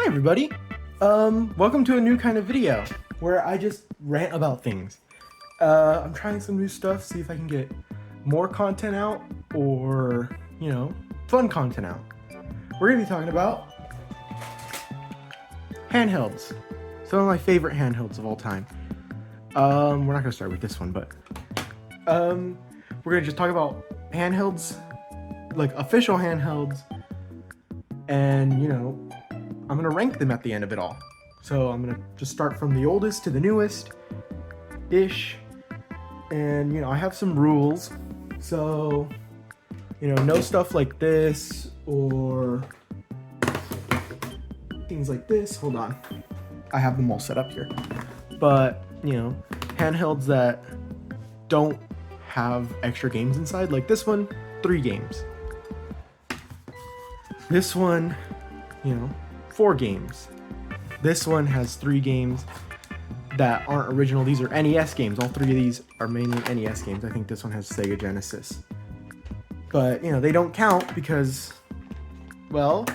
everybody. Welcome to a new kind of video where I just rant about things. I'm trying some new stuff, see if I can get more content out or, fun content out. We're gonna be talking about handhelds. Some of my favorite handhelds of all time. We're not gonna start with this one, but we're gonna just talk about handhelds, like official handhelds, and I'm gonna rank them at the end of it all. So I'm gonna just start from the oldest to the newest ish, and I have some rules. So no stuff like this or things like this. Hold on, I have them all set up here. But handhelds that don't have extra games inside, like this one, 3 games. This one, 4 games. This one has 3 games that aren't original. These are NES games. All 3 of these are mainly NES games. I think this one has Sega Genesis. But, they don't count because, well,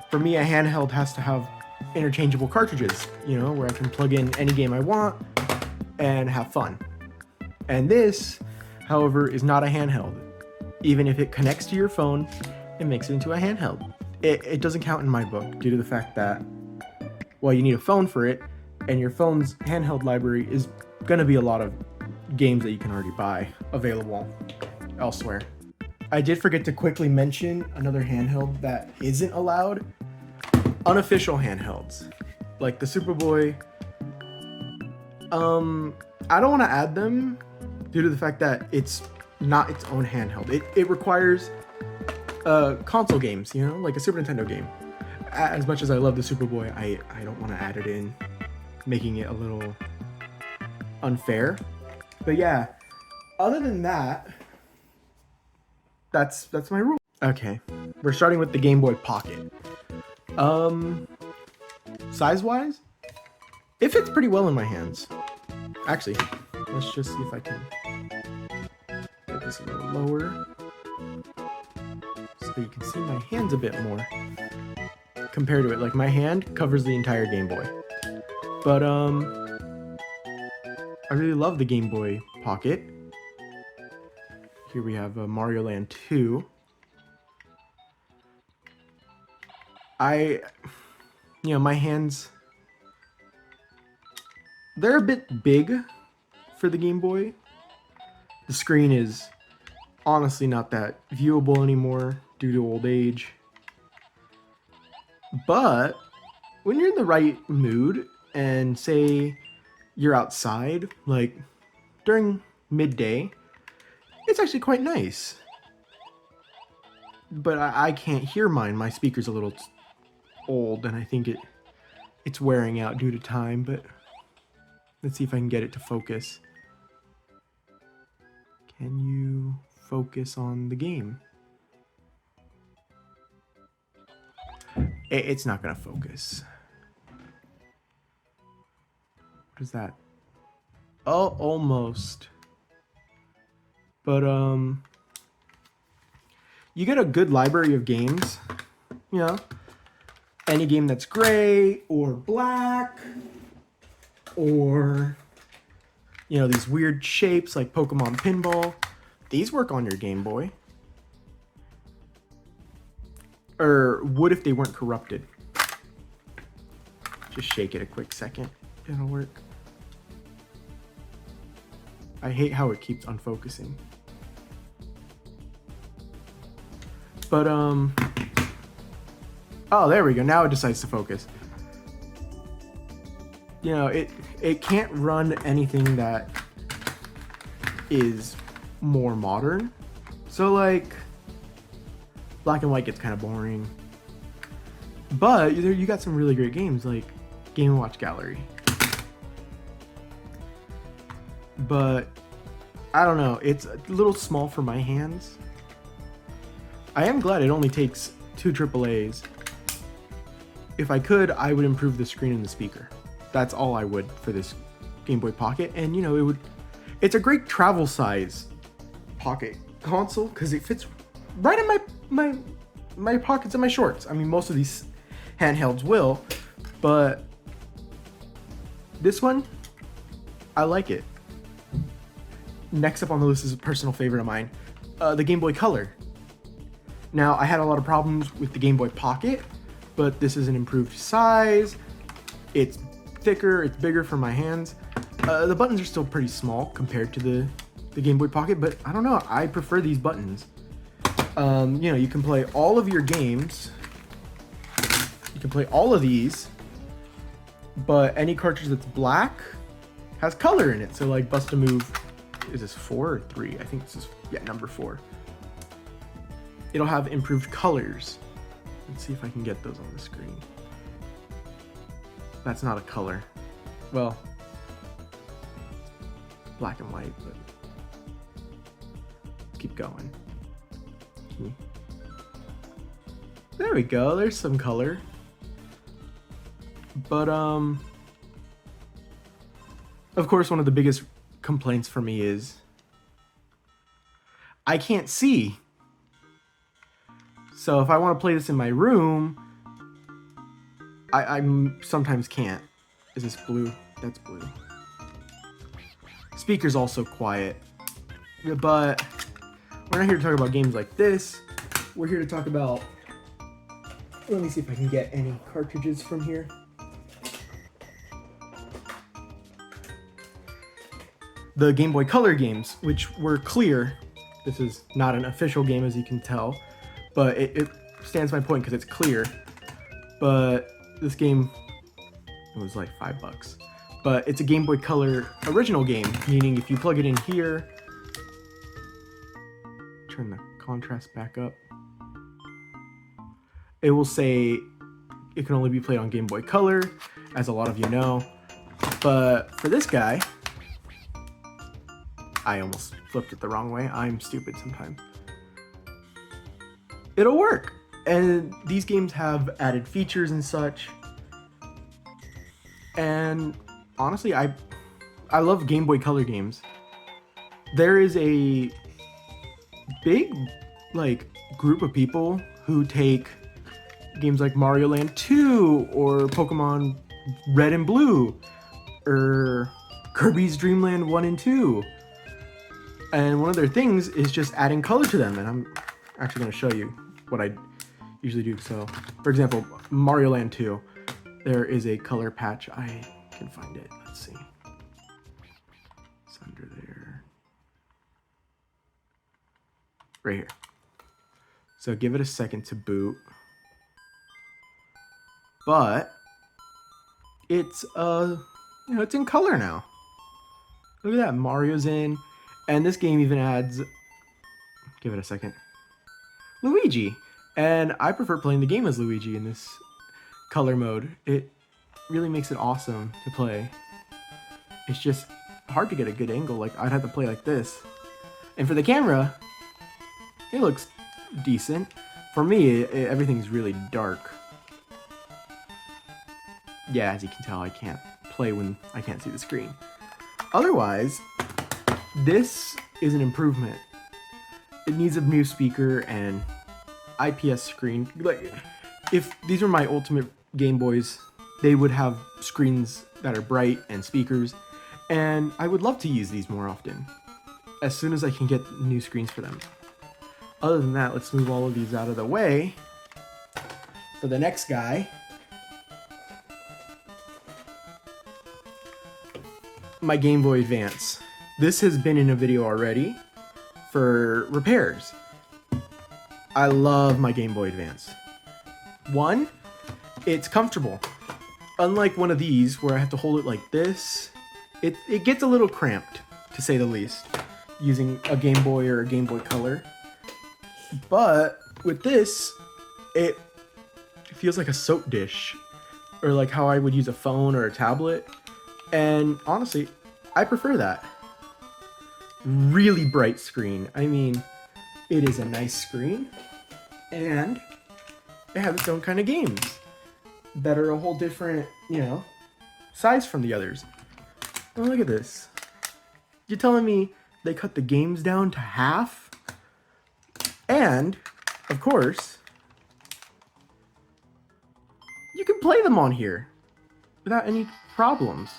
for me, a handheld has to have interchangeable cartridges, where I can plug in any game I want and have fun. And this, however, is not a handheld. Even if it connects to your phone, it makes it into a handheld. It doesn't count in my book due to the fact that, well, you need a phone for it, and your phone's handheld library is going to be a lot of games that you can already buy available elsewhere. I did forget to quickly mention another handheld that isn't allowed. Unofficial handhelds, like the Superboy. I don't want to add them due to the fact that it's not its own handheld. It requires console games, like a Super Nintendo game. As much as I love the Superboy, I don't want to add it in, making it a little unfair. But yeah, other than that, that's my rule. Okay, we're starting with the Game Boy Pocket. Size-wise, it fits pretty well in my hands. Actually, let's just see if I can get this a little lower so you can see my hands a bit more compared to it. Like, my hand covers the entire Game Boy. But I really love the Game Boy Pocket. Here we have Mario Land 2. My hands, they're a bit big for the Game Boy. The screen is honestly not that viewable anymore due to old age. But when you're in the right mood and say you're outside, like during midday, it's actually quite nice. But I can't hear mine. My speaker's a little old and I think it's wearing out due to time, but let's see if I can get it to focus. Can you focus on the game? It's not gonna focus. What is that? Oh, almost. But you get a good library of games. Any game that's gray or black, or these weird shapes like Pokemon Pinball. These work on your Game Boy. Or would if they weren't corrupted. Just shake it a quick second. It'll work. I hate how it keeps unfocusing. But oh, there we go. Now it decides to focus. It can't run anything that is more modern. So like black and white gets kind of boring. But you got some really great games like Game & Watch Gallery. But I don't know, it's a little small for my hands. I am glad it only takes 2 AAAs. If I could, I would improve the screen and the speaker. That's all I would for this Game Boy Pocket. And it's a great travel size pocket console because it fits right in my pockets and my shorts. I mean, most of these handhelds will, but this one, I like it. Next up on the list is a personal favorite of mine, the Game Boy Color. Now, I had a lot of problems with the Game Boy Pocket, but this is an improved size. It's thicker, it's bigger for my hands. The buttons are still pretty small compared to the Game Boy Pocket, but I don't know, I prefer these buttons. You know, you can play all of your games. You can play all of these, but any cartridge that's black has color in it. So like Bust a Move, is this 4 or 3? I think this is, yeah, number 4. It'll have improved colors. Let's see if I can get those on the screen. That's not a color. Well, black and white, but let's keep going. There we go, there's some color. But of course, one of the biggest complaints for me is I can't see. So if I want to play this in my room, I sometimes can't. Is this blue? That's blue. Speaker's also quiet. But we're not here to talk about games like this. We're here to talk about... Let me see if I can get any cartridges from here. The Game Boy Color games, which were clear. This is not an official game, as you can tell, but it stands my point because it's clear. But this game, it was like $5. But it's a Game Boy Color original game, meaning if you plug it in here, turn the contrast back up, it will say it can only be played on Game Boy Color, as a lot of you know. But for this guy, I almost flipped it the wrong way. I'm stupid sometimes. It'll work. And these games have added features and such. And honestly, I love Game Boy Color games. There is a big group of people who take games like Mario Land 2 or Pokemon Red and Blue or Kirby's Dream Land 1 and 2. And one of their things is just adding color to them. And I'm actually going to show you what I usually do. So, for example, Mario Land 2, there is a color patch. I can find it. Let's see. It's under there. Right here. So give it a second to boot. But it's it's in color now. Look at that, Mario's in. And this game even adds, give it a second, Luigi. And I prefer playing the game as Luigi in this color mode. It really makes it awesome to play. It's just hard to get a good angle. Like, I'd have to play like this. And for the camera, it looks decent. For me, everything's really dark. Yeah, as you can tell, I can't play when I can't see the screen. Otherwise, this is an improvement. It needs a new speaker and IPS screen. Like, if these were my ultimate Game Boys, they would have screens that are bright and speakers, and I would love to use these more often, as soon as I can get new screens for them. Other than that, let's move all of these out of the way. For the next guy, my Game Boy Advance. This has been in a video already for repairs. I love my Game Boy Advance. One, it's comfortable. Unlike one of these where I have to hold it like this, it gets a little cramped, to say the least, using a Game Boy or a Game Boy Color. But with this, it feels like a soap dish, or like how I would use a phone or a tablet. And honestly, I prefer that. Really bright screen. I mean, it is a nice screen, and it has its own kind of games that are a whole different, size from the others. Oh, look at this. You're telling me they cut the games down to half? And, of course, you can play them on here without any problems.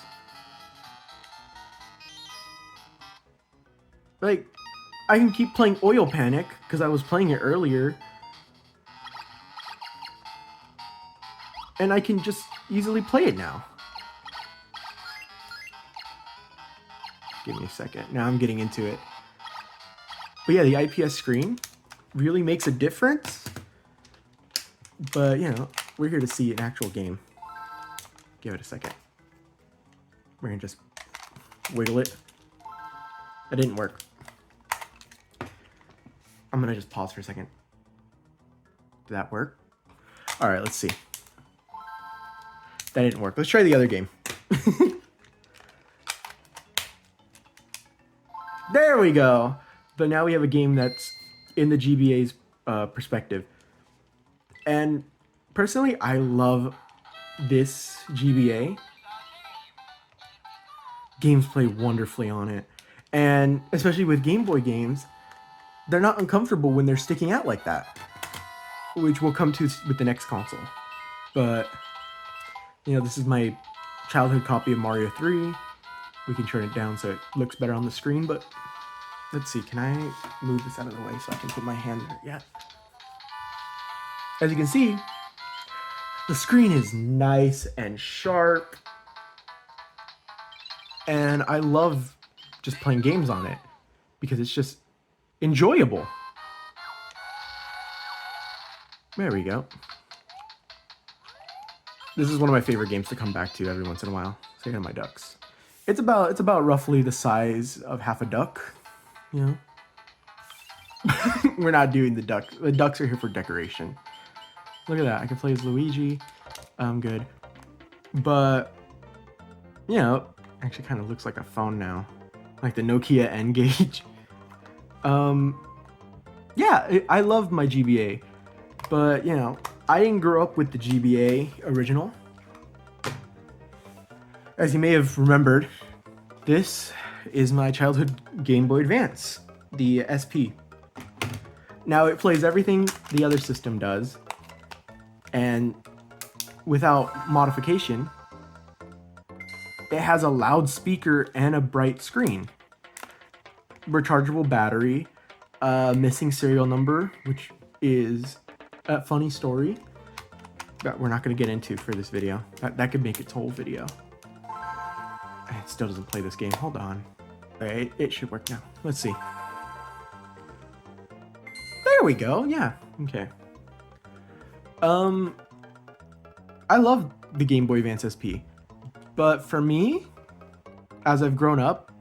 Like, I can keep playing Oil Panic because I was playing it earlier. And I can just easily play it now. Give me a second. Now I'm getting into it. But yeah, the IPS screen really makes a difference. But, you know, we're here to see an actual game. Give it a second. We're going to just wiggle it. That didn't work. I'm going to just pause for a second. Did that work? All right, let's see. That didn't work. Let's try the other game. There we go. But now we have a game that's in the GBA's perspective. And personally, I love this GBA. Games play wonderfully on it. And especially with Game Boy games, they're not uncomfortable when they're sticking out like that. Which we'll come to with the next console. But, you know, this is my childhood copy of Mario 3. We can turn it down so it looks better on the screen, but let's see. Can I move this out of the way so I can put my hand there? Yeah. As you can see, the screen is nice and sharp. And I love just playing games on it because it's just enjoyable. There we go. This is one of my favorite games to come back to every once in a while. So here are my ducks. It's about roughly the size of half a duck, you know. We're not doing the duck. The ducks are here for decoration. Look at that. I can play as Luigi. I'm good. But, you know, actually kind of looks like a phone now. Like the Nokia N-Gage. Yeah, I love my GBA. But, you know, I didn't grow up with the GBA original. As you may have remembered, this is my childhood Game Boy Advance, the SP. Now it plays everything the other system does, and without modification, it has a loudspeaker and a bright screen, rechargeable battery, missing serial number, which is a funny story that we're not going to get into for this video. That could make its whole video. It still doesn't play this game. Hold on. All right, it should work now. Let's see. There we go. Yeah. Okay. I love the Game Boy Advance SP, but for me, as I've grown up,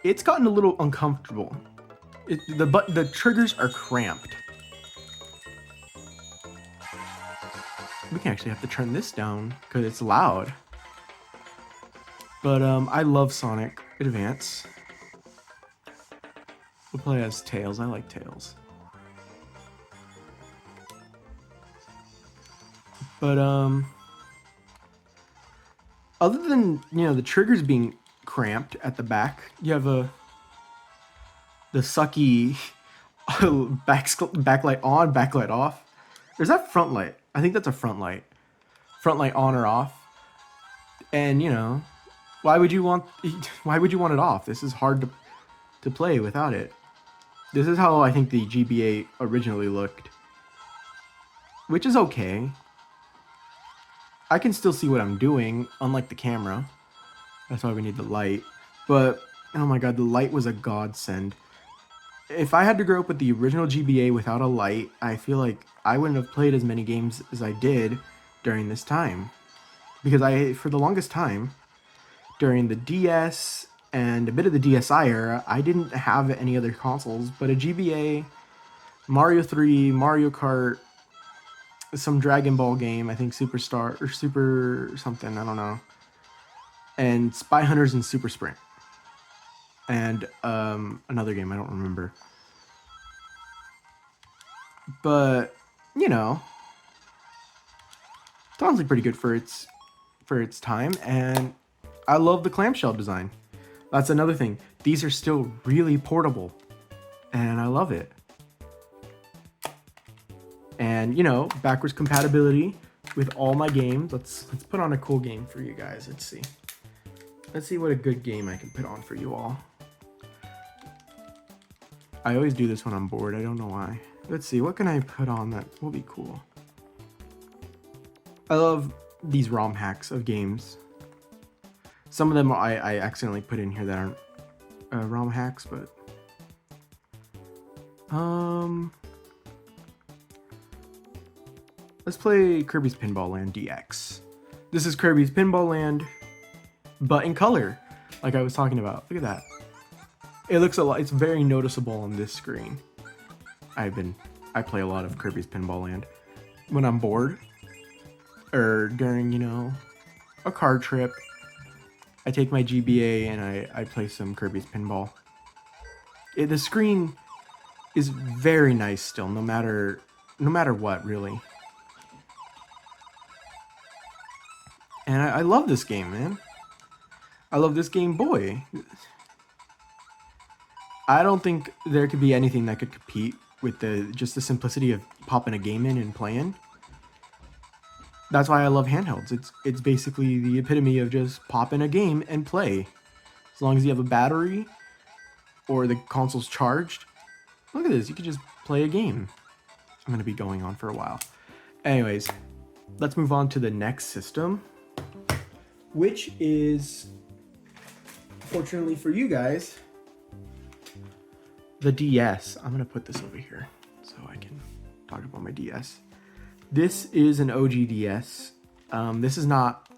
it's gotten a little uncomfortable. The triggers are cramped. We can actually have to turn this down because it's loud. But I love Sonic Advance. We'll play as Tails. I like Tails. But other than, you know, the triggers being cramped at the back, you have the sucky backlight on, backlight off. There's that front light. I think that's a front light. Front light on or off. And, you know, why would you want it off? This is hard to play without it. This is how I think the GBA originally looked. Which is okay. I can still see what I'm doing, unlike the camera. That's why we need the light. But, oh my god, the light was a godsend. If I had to grow up with the original GBA without a light, I feel like I wouldn't have played as many games as I did during this time. Because for the longest time, during the DS and a bit of the DSi era, I didn't have any other consoles but a GBA, Mario 3, Mario Kart, some Dragon Ball game, I think Superstar, or Super something, I don't know. And Spy Hunters and Super Sprint. And another game, I don't remember. But, you know, it's honestly pretty good for its time, and I love the clamshell design. That's another thing. These are still really portable, and I love it. And, you know, backwards compatibility with all my games. Let's put on a cool game for you guys. Let's see what a good game I can put on for you all. I always do this when I'm bored. I don't know why. Let's see, what can I put on that will be cool? I love these ROM hacks of games. Some of them I accidentally put in here that aren't ROM hacks, but let's play Kirby's Pinball Land DX. This is Kirby's Pinball Land, but in color, like I was talking about. Look at that. It looks a lot. It's very noticeable on this screen. I play a lot of Kirby's Pinball Land when I'm bored or during, you know, a car trip. I take my GBA and I play some Kirby's Pinball. The screen is very nice still, no matter what, really. And I love this game, man. I love this Game Boy. I don't think there could be anything that could compete with just the simplicity of popping a game in and playing. That's why I love handhelds. It's basically the epitome of just pop in a game and play. As long as you have a battery or the console's charged. Look at this, you could just play a game. I'm gonna be going on for a while. Anyways, let's move on to the next system, which is, fortunately for you guys, the DS. I'm gonna put this over here so I can talk about my DS. This is an OG DS. This is not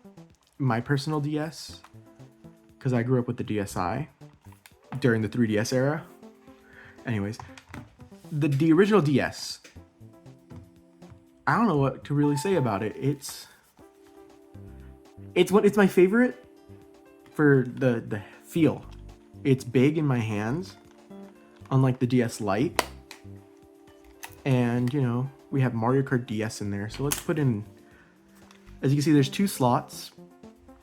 my personal DS because I grew up with the DSi during the 3DS era. Anyways, the original DS. I don't know what to really say about it. It's my favorite for the feel. It's big in my hands, unlike the DS Lite. And, you know, we have Mario Kart DS in there. So let's put in, as you can see, there's 2 slots.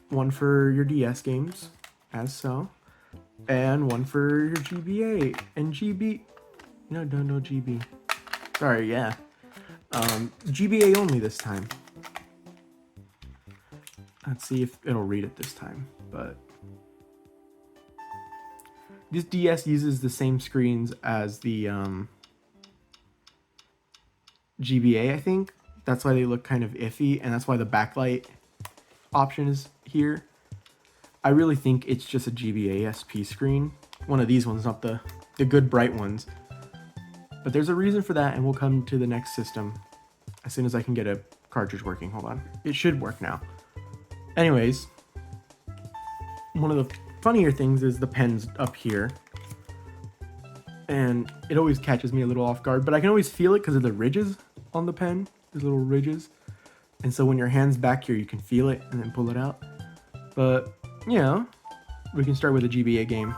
One for your DS games, as so. And one for your GBA and GB. No, GB. Sorry, yeah. GBA only this time. Let's see if it'll read it this time, but this DS uses the same screens as the GBA, I think. That's why they look kind of iffy, and that's why the backlight option is here. I really think it's just a GBA SP screen. One of these ones, not the good bright ones. But there's a reason for that, and we'll come to the next system as soon as I can get a cartridge working. Hold on. It should work now. Anyways, one of the funnier things is the pen's up here. And it always catches me a little off guard, but I can always feel it because of the ridges on the pen. There's little ridges. And so when your hand's back here, you can feel it and then pull it out. But, you know, we can start with a GBA game.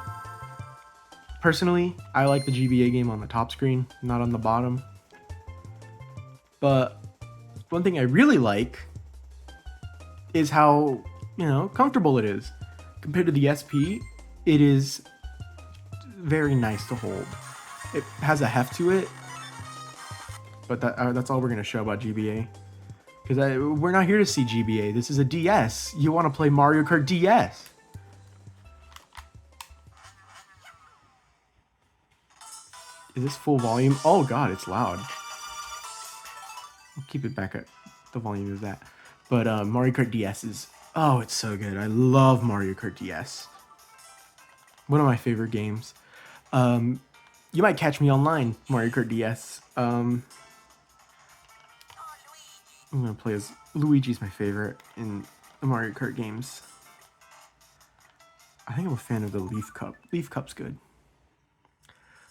Personally, I like the GBA game on the top screen, not on the bottom. But one thing I really like is how, you know, comfortable it is. Compared to the SP, it is very nice to hold. It has a heft to it, but that's all we're going to show about GBA. Because we're not here to see GBA. This is a DS. You want to play Mario Kart DS. Is this full volume? Oh god, it's loud. I'll keep it back at the volume of that. But Mario Kart DS is... Oh, it's so good. I love Mario Kart DS. One of my favorite games. You might catch me online, Mario Kart DS. I'm going to play as... Luigi's my favorite in the Mario Kart games. I think I'm a fan of the Leaf Cup. Leaf Cup's good.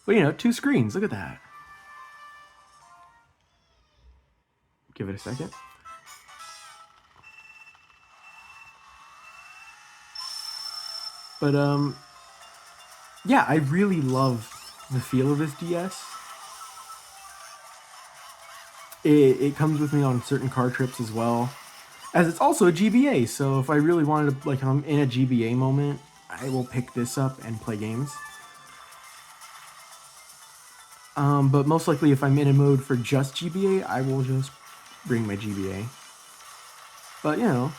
But, you know, 2 screens. Look at that. Give it a second. But, yeah, I really love the feel of this DS. It comes with me on certain car trips as well, as it's also a GBA, so if I really wanted to, like, I'm in a GBA moment, I will pick this up and play games. But most likely if I'm in a mode for just GBA, I will just bring my GBA. But you know,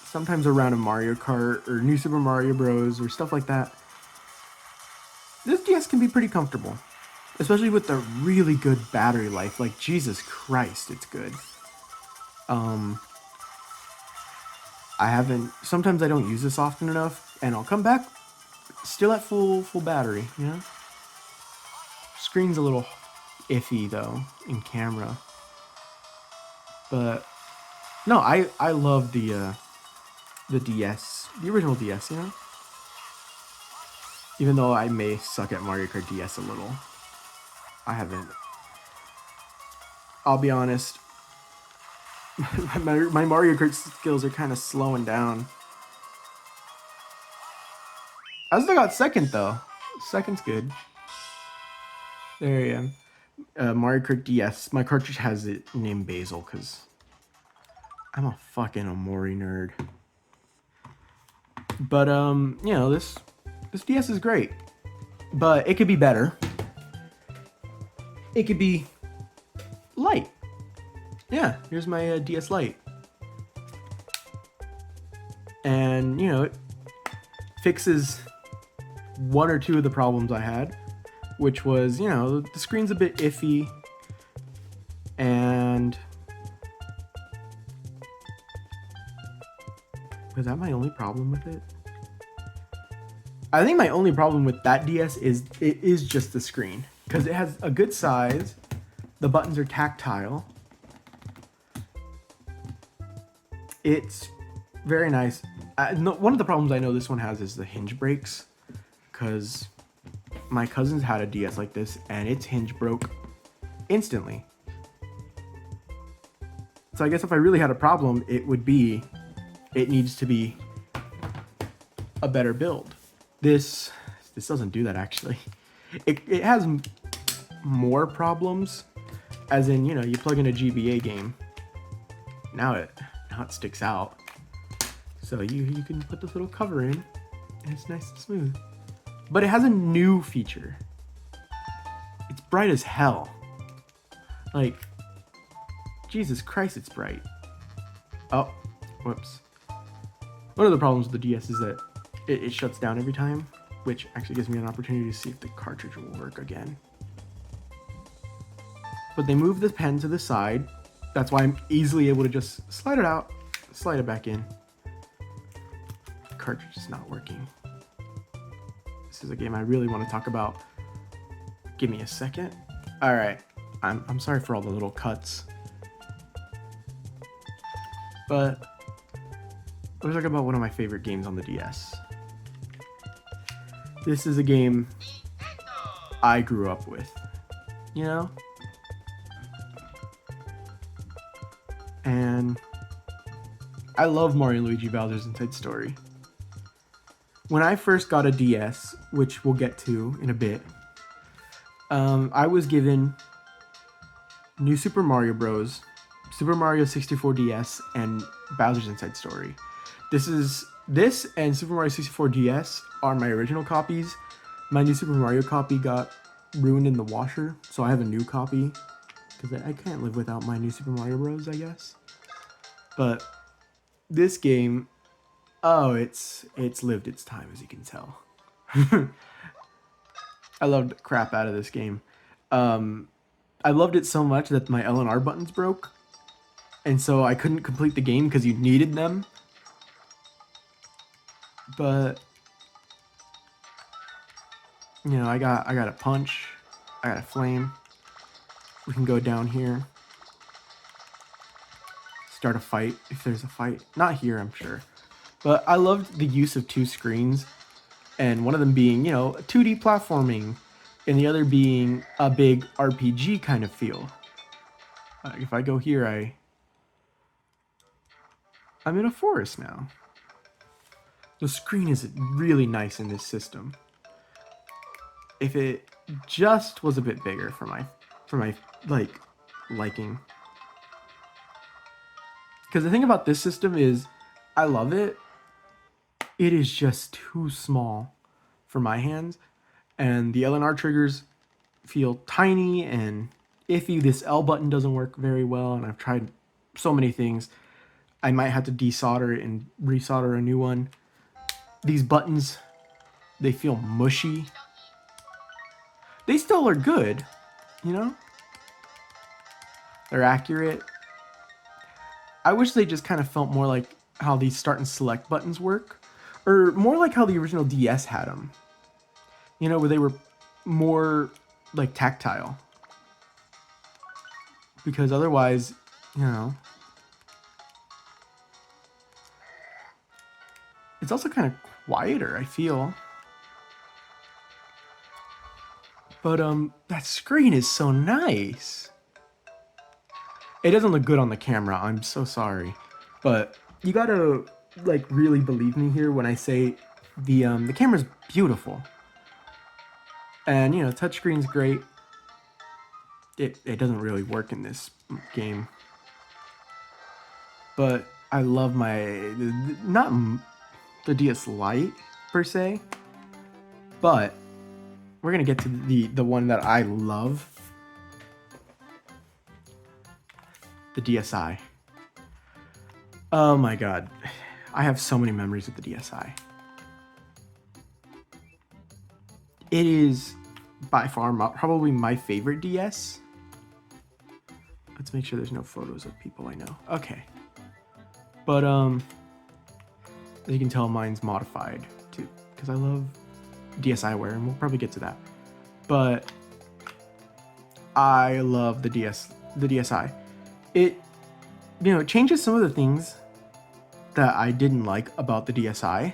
sometimes a round of Mario Kart or New Super Mario Bros. Or stuff like that, this DS can be pretty comfortable, especially with the really good battery life. Like Jesus Christ, it's good. Um, I haven't. Sometimes I don't use this often enough, and I'll come back still at full battery. You know, screen's a little iffy though in camera, but no, I love the DS, the original DS. You know, even though I may suck at Mario Kart DS a little, I haven't. I'll be honest. My Mario Kart skills are kind of slowing down. I still got second though. Second's good. There I am. Mario Kart DS. My cartridge has it named Basil because I'm a fucking Omori nerd. But you know, this DS is great, but it could be better. It could be light. Yeah, here's my DS Lite, and you know, it fixes one or two of the problems I had, which was, you know, the screen's a bit iffy, and was that my only problem with it? I think my only problem with that DS is it is just the screen, because it has a good size, the buttons are tactile, it's very nice. One of the problems I know this one has is the hinge breaks, because my cousins had a DS like this and its hinge broke instantly. So I guess if I really had a problem, it would be it needs to be a better build. This doesn't do that actually. It has more problems, as in, you know, you plug in a GBA game. Now it sticks out. So you can put this little cover in and it's nice and smooth. But it has a new feature. It's bright as hell. Like, Jesus Christ, it's bright. Oh, whoops. One of the problems with the DS is that it shuts down every time, which actually gives me an opportunity to see if the cartridge will work again. But they moved the pen to the side. That's why I'm easily able to just slide it out, slide it back in. The cartridge is not working. This is a game I really want to talk about. Give me a second. All right, I'm sorry for all the little cuts, but let's talk about one of my favorite games on the DS. This is a game I grew up with, you know? And I love Mario and Luigi Bowser's Inside Story. When I first got a DS, which we'll get to in a bit, I was given New Super Mario Bros., Super Mario 64 DS, and Bowser's Inside Story. This and Super Mario 64 DS are my original copies. My New Super Mario copy got ruined in the washer, so I have a new copy, because I can't live without my New Super Mario Bros., I guess. But this game, oh, it's lived its time, as you can tell. I loved the crap out of this game. I loved it so much that my L and R buttons broke, and so I couldn't complete the game because you needed them. But you know, I got a punch, I got a flame. We can go down here, start a fight if there's a fight. Not here, I'm sure. But I loved the use of two screens, and one of them being, you know, 2D platforming, and the other being a big RPG kind of feel. If I go here, I'm in a forest now. The screen is really nice in this system. If it just was a bit bigger for my liking. Because the thing about this system is, I love it. It is just too small for my hands, and the L and R triggers feel tiny and iffy. This L button doesn't work very well, and I've tried so many things. I might have to desolder it and resolder a new one. These buttons, they feel mushy. They still are good, you know? They're accurate. I wish they just kind of felt more like how these start and select buttons work. Or more like how the original DS had them. You know, where they were more like tactile. Because otherwise, you know... It's also kind of quieter, I feel. But, that screen is so nice. It doesn't look good on the camera, I'm so sorry. But you gotta, like, really believe me here when I say the camera's beautiful. And, you know, touchscreen's great. It doesn't really work in this game. But I love not the DS Lite, per se. But we're gonna get to the one that I love. The DSi. Oh my god. I have so many memories of the DSi. It is by far probably my favorite DS. Let's make sure there's no photos of people I know. Okay. But, as you can tell, mine's modified too, because I love DSiWare, and we'll probably get to that. But I love the DSi. It, you know, it changes some of the things that I didn't like about the DSi,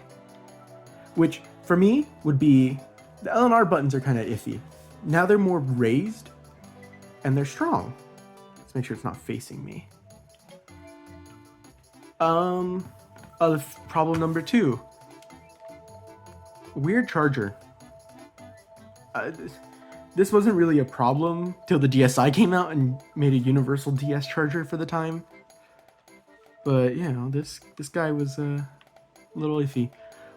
which for me would be the LNR buttons are kind of iffy. Now they're more raised and they're strong. Let's make sure it's not facing me. Problem number 2. Weird charger. This wasn't really a problem till the DSi came out and made a universal DS charger for the time. But, you know, this guy was a little iffy.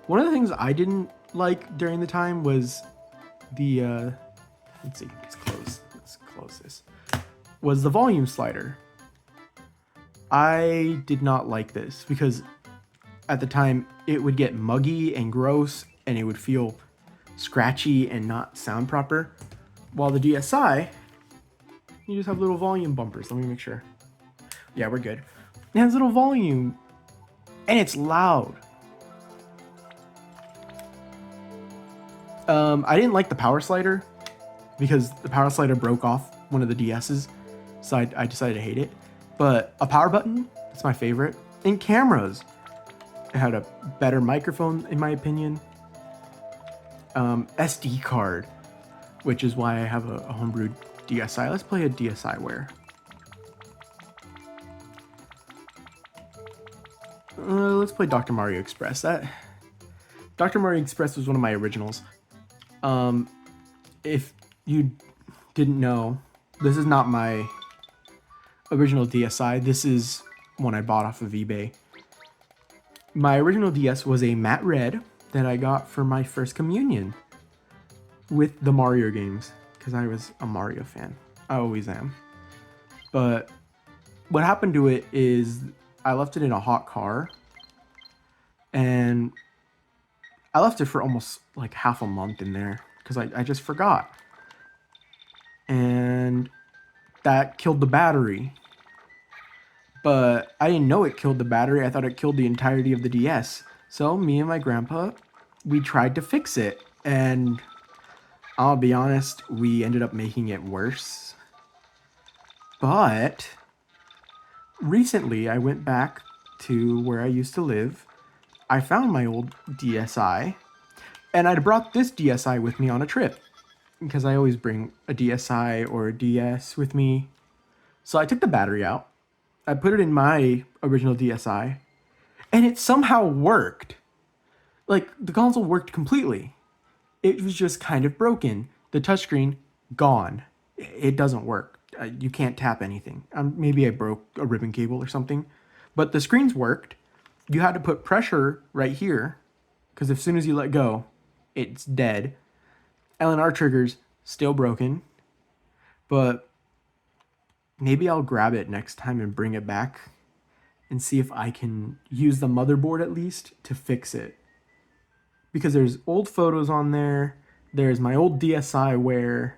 One of the things I didn't like during the time was the, let's see, let's close this, was the volume slider. I did not like this because at the time it would get muggy and gross and it would feel scratchy and not sound proper. While the DSi, you just have little volume bumpers. Let me make sure. Yeah, we're good. It has little volume and it's loud. I didn't like the power slider because the power slider broke off one of the DS's, so I decided to hate it. But a power button, that's my favorite. And cameras, it had a better microphone in my opinion. SD card, which is why I have a homebrewed DSi. Let's play a DSiWare. Let's play Dr. Mario Express. Dr. Mario Express was one of my originals. If you didn't know, this is not my original DSi. This is one I bought off of eBay. My original DS was a matte red that I got for my first communion with the Mario games, because I was a Mario fan. I always am. But what happened to it is I left it in a hot car, and I left it for almost like half a month in there because I just forgot. And that killed the battery. But I didn't know it killed the battery. I thought it killed the entirety of the DS. So me and my grandpa, we tried to fix it. And I'll be honest, we ended up making it worse. But recently I went back to where I used to live. I found my old DSi, and I'd brought this DSi with me on a trip because I always bring a DSi or a DS with me. So I took the battery out, I put it in my original DSi, and it somehow worked. Like, the console worked completely. It was just kind of broken. The touchscreen, gone. It doesn't work. You can't tap anything. Maybe I broke a ribbon cable or something, but the screens worked. You had to put pressure right here, because as soon as you let go, it's dead. LNR triggers, still broken. But maybe I'll grab it next time and bring it back and see if I can use the motherboard at least to fix it. Because there's old photos on there, there's my old DSiWare,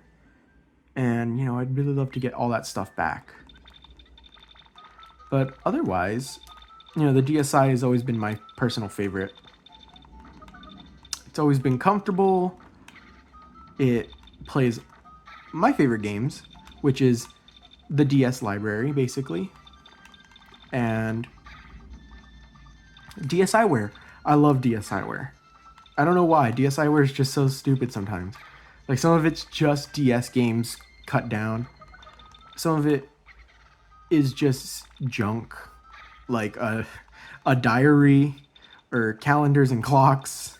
and, you know, I'd really love to get all that stuff back. But otherwise, you know, the DSi has always been my personal favorite. It's always been comfortable. It plays my favorite games, which is the DS library, basically. And DSiWare. I love DSiWare. I don't know why. DSiWare is just so stupid sometimes. Like, some of it's just DS games cut down. Some of it is just junk. Like a diary or calendars and clocks.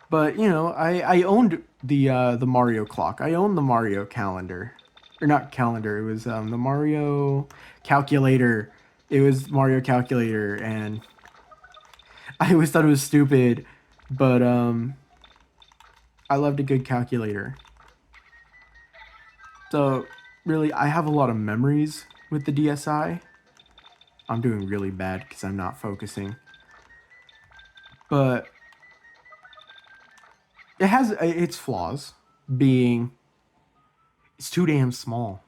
But, you know, I owned the Mario clock. I owned the Mario calendar. Or not calendar, it was the Mario calculator. It was Mario calculator, and I always thought it was stupid, but I loved a good calculator. So, really, I have a lot of memories with the DSi. I'm doing really bad because I'm not focusing. But it has its flaws, being it's too damn small.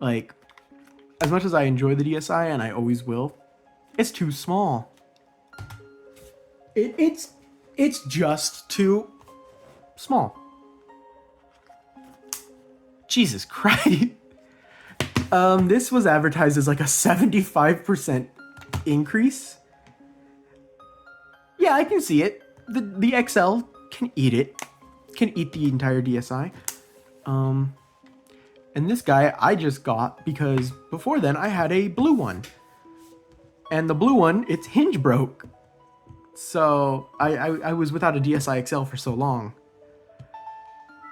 Like, as much as I enjoy the DSi, and I always will, it's too small. It's just too small. Jesus Christ. This was advertised as like a 75% increase. Yeah, I can see it. The XL can eat it. Can eat the entire DSi. And this guy I just got because before then I had a blue one. And the blue one, its hinge broke. So I was without a DSi XL for so long.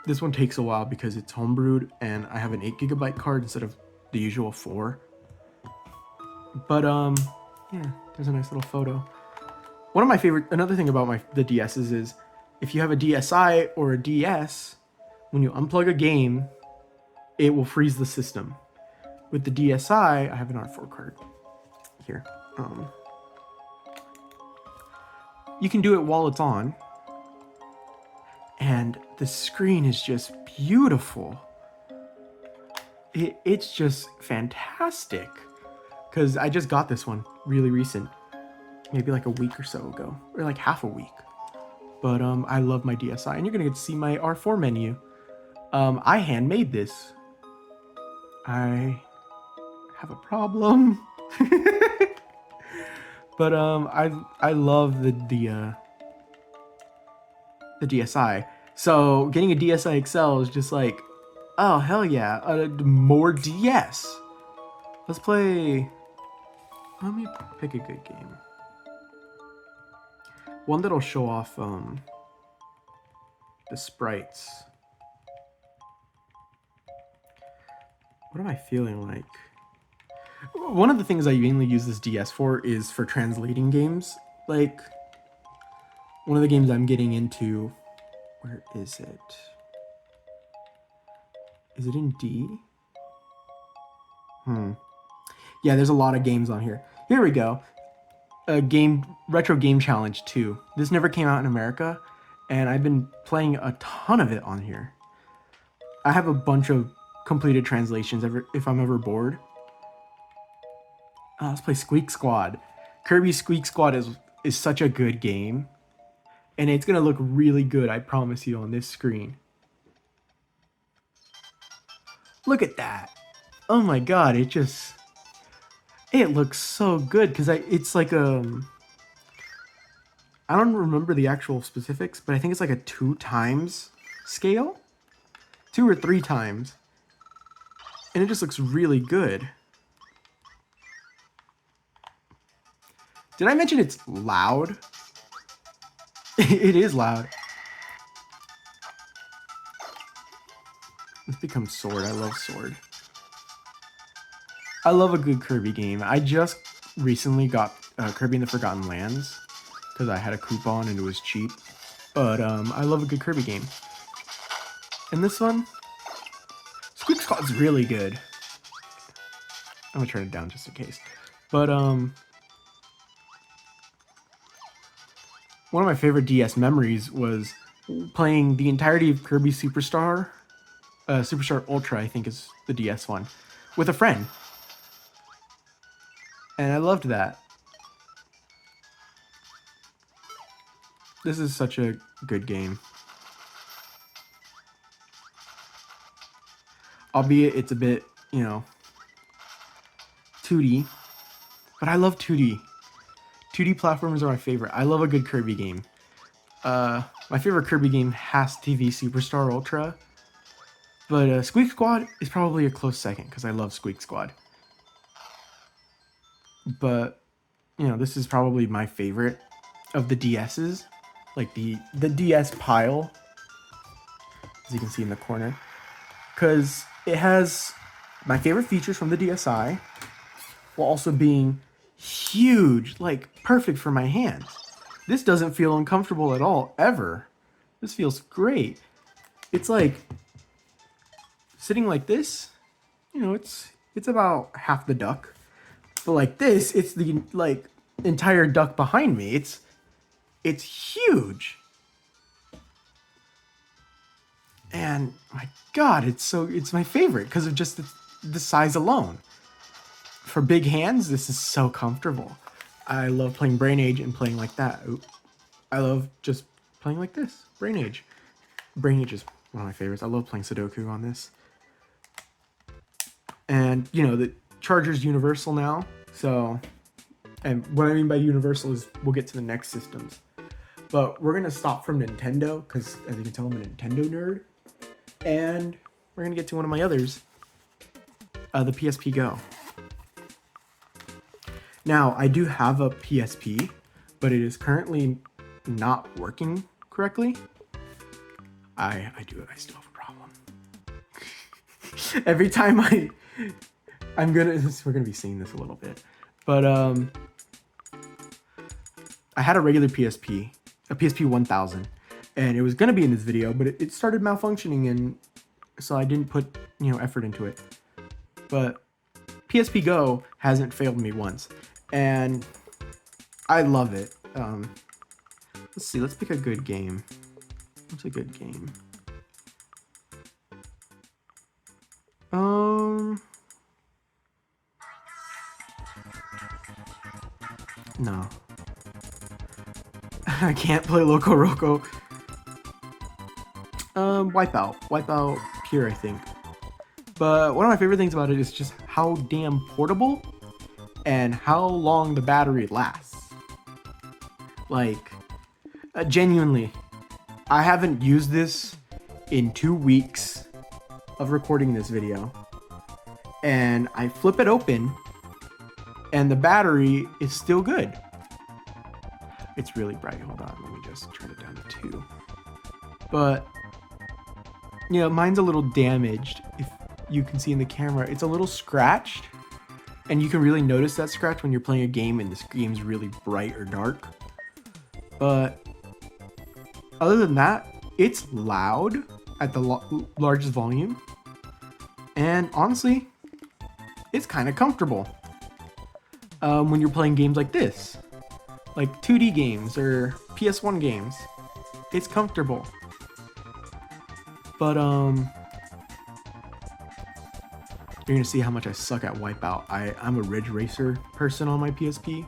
This one takes a while because it's homebrewed and I have an 8GB card instead of the usual 4. But yeah, there's a nice little photo. One of my favorite, another thing about the DSs is if you have a DSi or a DS, when you unplug a game, it will freeze the system. With the DSi, I have an R4 card here. You can do it while it's on, and the screen is just beautiful. It's just fantastic. Because I just got this one really recent, maybe like a week or so ago, or like half a week. But I love my DSi, and you're gonna get to see my R4 menu. I handmade this. I have a problem. But I love the DSi. So getting a DSi XL is just like, oh hell yeah, more DS. Let's play. Let me pick a good game. One that'll show off the sprites. What am I feeling like? One of the things I mainly use this DS for is for translating games. Like, one of the games I'm getting into, where is it? Is it in D? Yeah, there's a lot of games on here. Here we go. Retro Game Challenge 2. This never came out in America, and I've been playing a ton of it on here. I have a bunch of completed translations if I'm ever bored. Let's play Squeak Squad. Kirby Squeak Squad is such a good game, and it's gonna look really good, I promise you, on this screen. Look at that. Oh my god, it looks so good because it's like I don't remember the actual specifics, but I think it's like a 2 times scale, 2 or 3 times, and it just looks really good. Did I mention it's loud? It is loud. Let's become Sword. I love Sword. I love a good Kirby game. I just recently got Kirby and the Forgotten Lands because I had a coupon and it was cheap. But I love a good Kirby game. And this one, Squeak Squad's really good. I'm gonna turn it down just in case. But one of my favorite DS memories was playing the entirety of Kirby Superstar, Superstar Ultra, I think is the DS one, with a friend. And I loved that. This is such a good game. Albeit it's a bit, 2D. But I love 2D. 2D platformers are my favorite. I love a good Kirby game. My favorite Kirby game has to be Superstar Ultra. But Squeak Squad is probably a close second because I love Squeak Squad. But, this is probably my favorite of the DSs. Like the DS pile, as you can see in the corner. Because it has my favorite features from the DSi, while also being huge, like perfect for my hands. This doesn't feel uncomfortable at all, ever. This feels great. It's like sitting like this, it's about half the duck. But like this, it's the like entire duck behind me. It's huge. And my God, it's my favorite because of just the size alone. For big hands, this is so comfortable. I love playing Brain Age and playing like that. I love just playing like this. Brain Age. Brain Age is one of my favorites. I love playing Sudoku on this. And, the charger's universal now. So, and what I mean by universal is we'll get to the next systems. But we're going to stop from Nintendo because, as you can tell, I'm a Nintendo nerd. And we're going to get to one of my others, the PSP Go. Now, I do have a PSP, but it is currently not working correctly. I still have a problem. Every time we're gonna be seeing this a little bit, but I had a regular PSP, a PSP 1000, and it was gonna be in this video, but it started malfunctioning, and so I didn't put effort into it. But PSP Go hasn't failed me once, and I love it. Let's see. Let's pick a good game. What's a good game? No. I can't play Loco Roco. Wipeout Pure, I think. But one of my favorite things about it is just how damn portable and how long the battery lasts. Like, genuinely, I haven't used this in 2 weeks of recording this video. And I flip it open, and the battery is still good. It's really bright. Hold on, let me just turn it down to 2. But, mine's a little damaged. If you can see in the camera, it's a little scratched. And you can really notice that scratch when you're playing a game and this game's really bright or dark. But other than that, it's loud at the largest volume. And honestly, it's kind of comfortable when you're playing games like this. Like 2D games or PS1 games. It's comfortable. But you're gonna see how much I suck at Wipeout. I'm a Ridge Racer person on my PSP.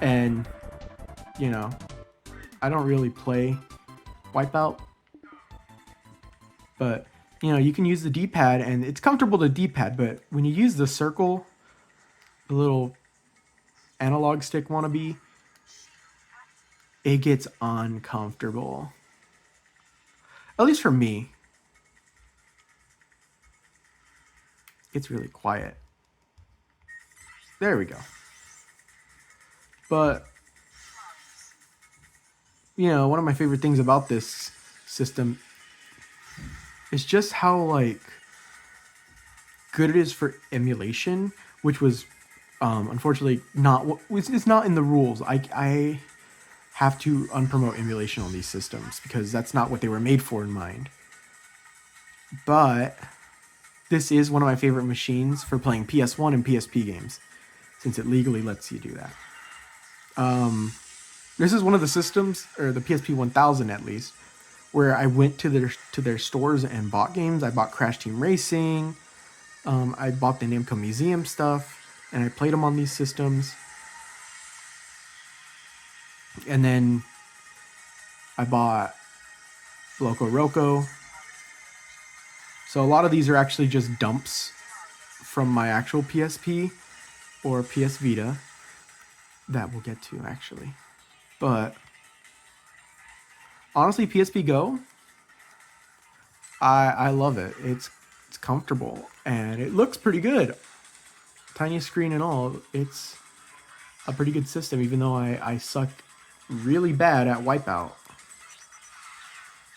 And, I don't really play Wipeout. But, you can use the D-pad, and it's comfortable to D-pad, but when you use the circle, the little analog stick wannabe, it gets uncomfortable. At least for me. It's really quiet. There we go. But, one of my favorite things about this system is just how, good it is for emulation, which was, unfortunately, it's not in the rules. I have to unpromote emulation on these systems because that's not what they were made for in mind. But this is one of my favorite machines for playing PS1 and PSP games, since it legally lets you do that. This is one of the systems, or the PSP 1000 at least, where I went to their stores and bought games. I bought Crash Team Racing, I bought the Namco Museum stuff, and I played them on these systems. And then I bought Loco Roco. So a lot of these are actually just dumps from my actual PSP or PS Vita that we'll get to actually. But honestly, PSP Go, I love it. It's comfortable and it looks pretty good. Tiny screen and all, it's a pretty good system, even though I suck really bad at Wipeout.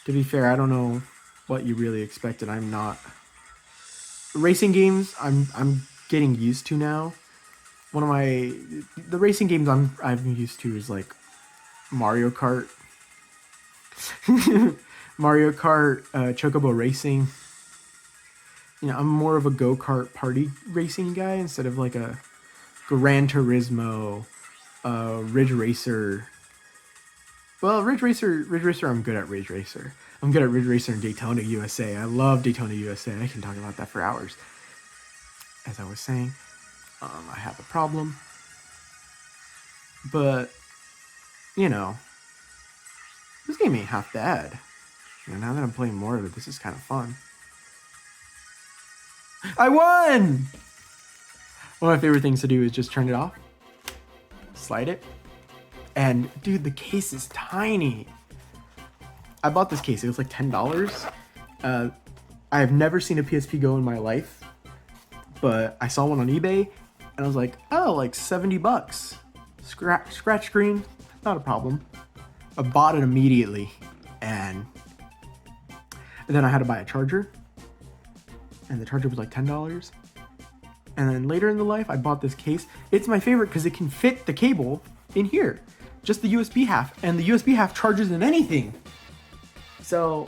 To be fair, I don't know what you really expected. I'm not. Racing games, I'm getting used to now. One of the racing games I'm used to is like Mario Kart. Mario Kart, Chocobo Racing. You know, I'm more of a go-kart party racing guy instead of like a Gran Turismo, Ridge Racer. Well, Ridge Racer, I'm good at Ridge Racer. I'm good at Ridge Racer in Daytona, USA. I love Daytona, USA. I can talk about that for hours. As I was saying, I have a problem. But, you know, this game ain't half bad. You know, now that I'm playing more of it, this is kind of fun. I won! One of my favorite things to do is just turn it off, slide it, and dude, the case is tiny. I bought this case, it was like $10. I have never seen a PSP Go in my life, but I saw one on eBay, and I was like, oh, like $70. Scratch screen, not a problem. I bought it immediately, and then I had to buy a charger, and the charger was like $10. And then later in the life, I bought this case. It's my favorite because it can fit the cable in here, just the USB half, and the USB half charges in anything. So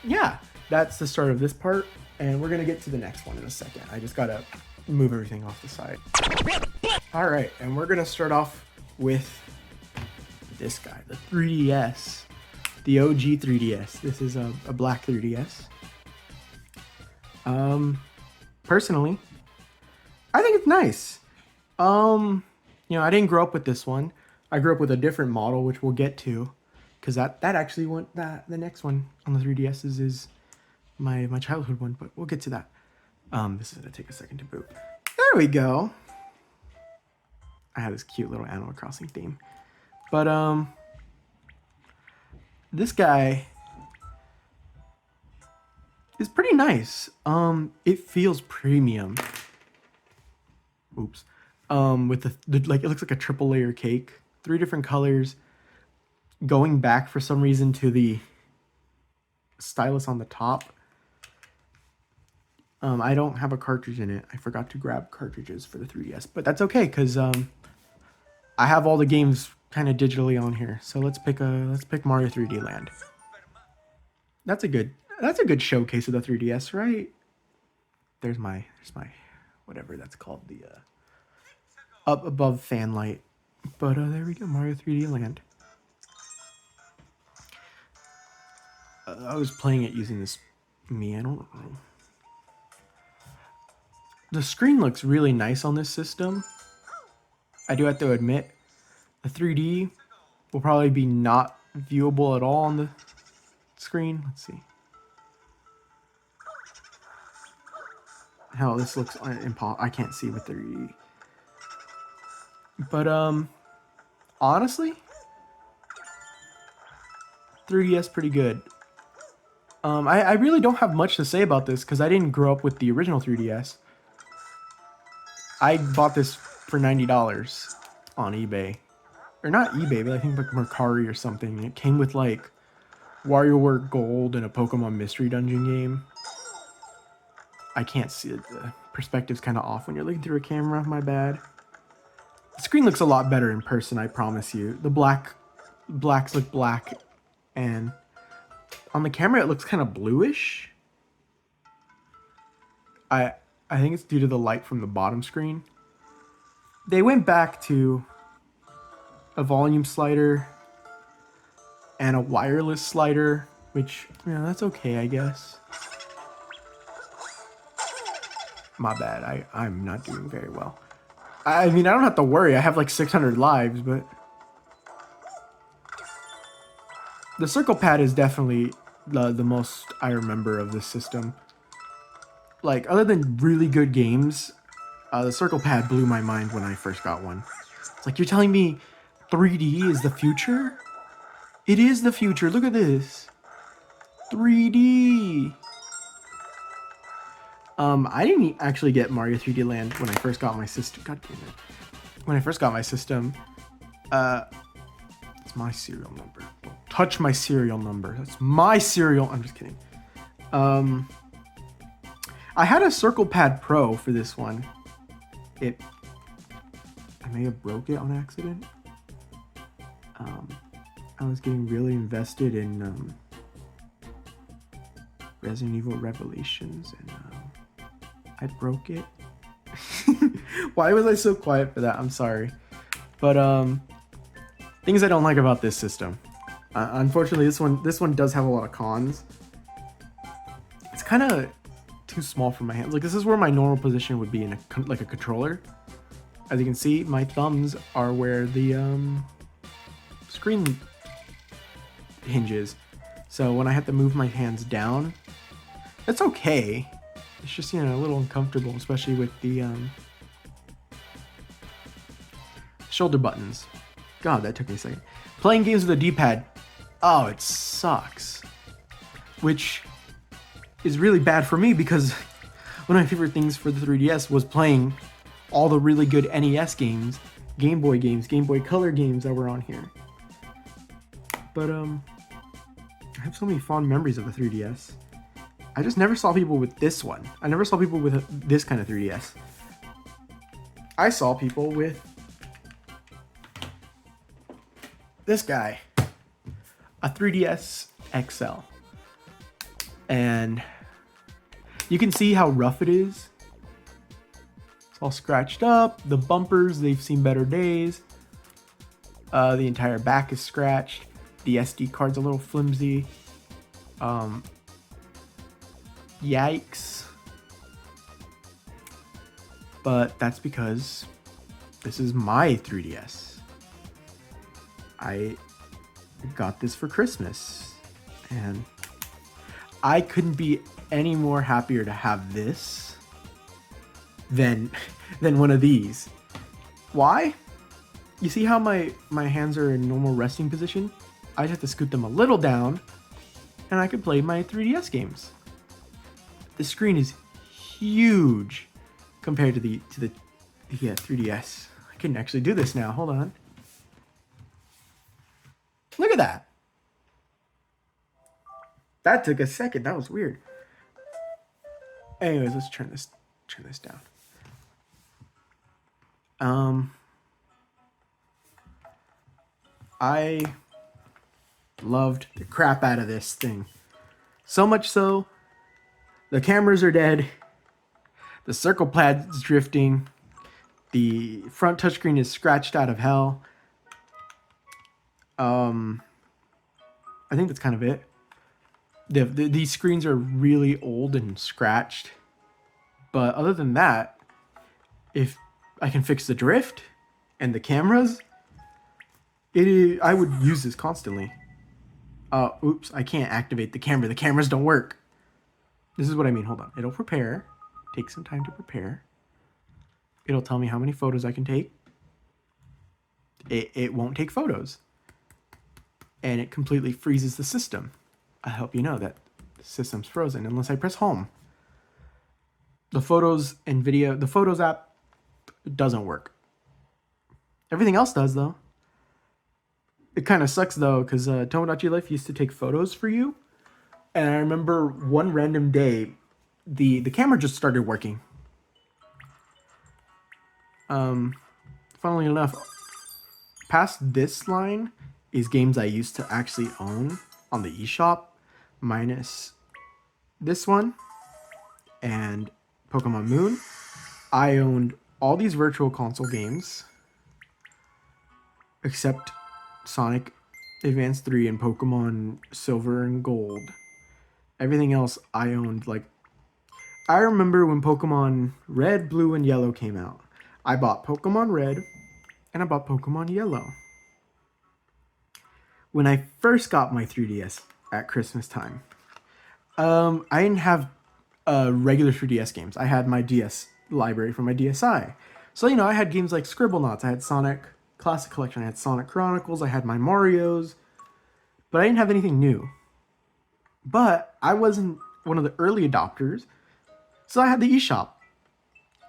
yeah, that's the start of this part, and we're gonna get to the next one in a second. I just gotta move everything off the side. All right, and we're gonna start off with this guy, the 3DS, the OG 3DS. This is a black 3DS. Personally, I think it's nice. You know, I didn't grow up with this one. I grew up with a different model, which we'll get to, because that actually went, the next one on the 3DSs is my childhood one, but we'll get to that. This is gonna take a second to boot. There we go. I have this cute little Animal Crossing theme, but this guy is pretty nice. It feels premium. Oops. With the like, it looks like a triple layer cake. 3 different colors. Going back for some reason to the stylus on the top. I don't have a cartridge in it. I forgot to grab cartridges for the 3DS, but that's okay because I have all the games kind of digitally on here. So let's pick Mario 3D Land. That's a good showcase of the 3DS, right? There's my whatever that's called, the up above fan light. But there we go, Mario 3D Land. I was playing it using this I don't know. The screen looks really nice on this system. I do have to admit, the 3D will probably be not viewable at all on the screen. Let's see. Hell, this looks impossible. I can't see with 3D. But honestly, 3DS pretty good. I really don't have much to say about this because I didn't grow up with the original 3DS. I bought this for $90 on eBay. Or not eBay, but I think like Mercari or something. It came with like WarioWare Gold and a Pokemon Mystery Dungeon game. I can't see it. The perspective's kind of off when you're looking through a camera. My bad. The screen looks a lot better in person, I promise you. The blacks look black, and on the camera it looks kind of bluish. I think it's due to the light from the bottom screen. They went back to a volume slider and a wireless slider, which, that's okay, I guess. My bad, I'm not doing very well. I mean, I don't have to worry. I have like 600 lives, but the circle pad is definitely the most I remember of this system. Like, other than really good games, the circle pad blew my mind when I first got one. It's like, you're telling me 3D is the future? It is the future. Look at this. 3D. I didn't actually get Mario 3D Land when I first got my system. God damn it. When I first got my system, it's my serial number. Don't touch my serial number. That's my serial. I'm just kidding. I had a Circle Pad Pro for this one. I may have broke it on accident. I was getting really invested in Resident Evil Revelations, and I broke it. Why was I so quiet for that? I'm sorry. But things I don't like about this system. Unfortunately, this one does have a lot of cons. It's kind of too small for my hands. Like, this is where my normal position would be in a controller. As you can see, my thumbs are where the screen hinges. So when I have to move my hands down, that's okay. It's just, a little uncomfortable, especially with the shoulder buttons. God, that took me a second. Playing games with a D-pad, oh, it sucks. Which is really bad for me, because one of my favorite things for the 3DS was playing all the really good NES games, Game Boy games, Game Boy Color games that were on here. But I have so many fond memories of the 3DS. I just never saw people with this one. I never saw people with this kind of 3DS. I saw people with this guy, a 3DS XL. And you can see how rough it is. It's all scratched up. The bumpers, they've seen better days. The entire back is scratched. The SD card's a little flimsy. Yikes. But that's because this is my 3DS. I got this for Christmas, and I couldn't be any more happier to have this than one of these. Why? You see how my hands are in normal resting position? I'd have to scoot them a little down, and I could play my 3DS games. The screen is huge compared to the 3DS. I can actually do this now. Hold on. Look at that. That took a second. That was weird. Anyways, let's turn this down. I loved the crap out of this thing. So much so, the cameras are dead. The circle pad's drifting. The front touchscreen is scratched out of hell. I think that's kind of it. These screens are really old and scratched. But other than that, if I can fix the drift and the cameras, I would use this constantly. Oops, I can't activate the camera. The cameras don't work. This is what I mean. Hold on. It'll prepare. Take some time to prepare. It'll tell me how many photos I can take. It won't take photos. And it completely freezes the system. I hope you know that the system's frozen unless I press home. The Photos and video, the Photos app doesn't work. Everything else does, though. It kind of sucks, though, because Tomodachi Life used to take photos for you. And I remember one random day, the camera just started working. Funnily enough, past this line is games I used to actually own on the eShop, minus this one and Pokemon Moon. I owned all these Virtual Console games, except Sonic Advance 3 and Pokemon Silver and Gold. Everything else I owned. Like, I remember when Pokemon Red, Blue, and Yellow came out. I bought Pokemon Red and I bought Pokemon Yellow. When I first got my 3DS at Christmas time, I didn't have regular 3DS games. I had my DS library from my DSi. So, you know, I had games like Scribblenauts. I had Sonic Classic Collection. I had Sonic Chronicles. I had my Marios. But I didn't have anything new. But I wasn't one of the early adopters. So I had the eShop.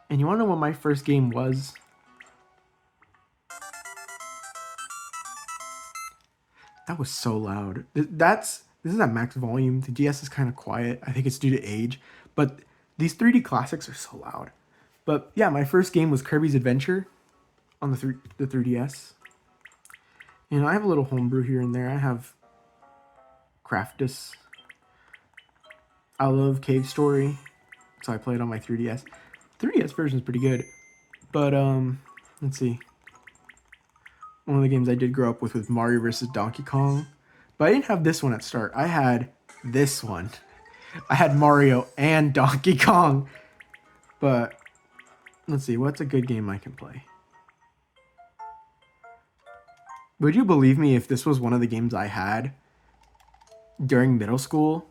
And you want to know what my first game was? That was so loud. This is at max volume. The DS is kind of quiet. I think it's due to age. But these 3D classics are so loud. But yeah, my first game was Kirby's Adventure on the 3DS. You know, I have a little homebrew here and there. I have Craftus. I love Cave Story, so I play it on my 3DS. 3DS version is pretty good. But let's see. One of the games I did grow up with was Mario vs. Donkey Kong. But I didn't have this one at start. I had this one. I had Mario and Donkey Kong. But let's see, what's a good game I can play? Would you believe me if this was one of the games I had during middle school?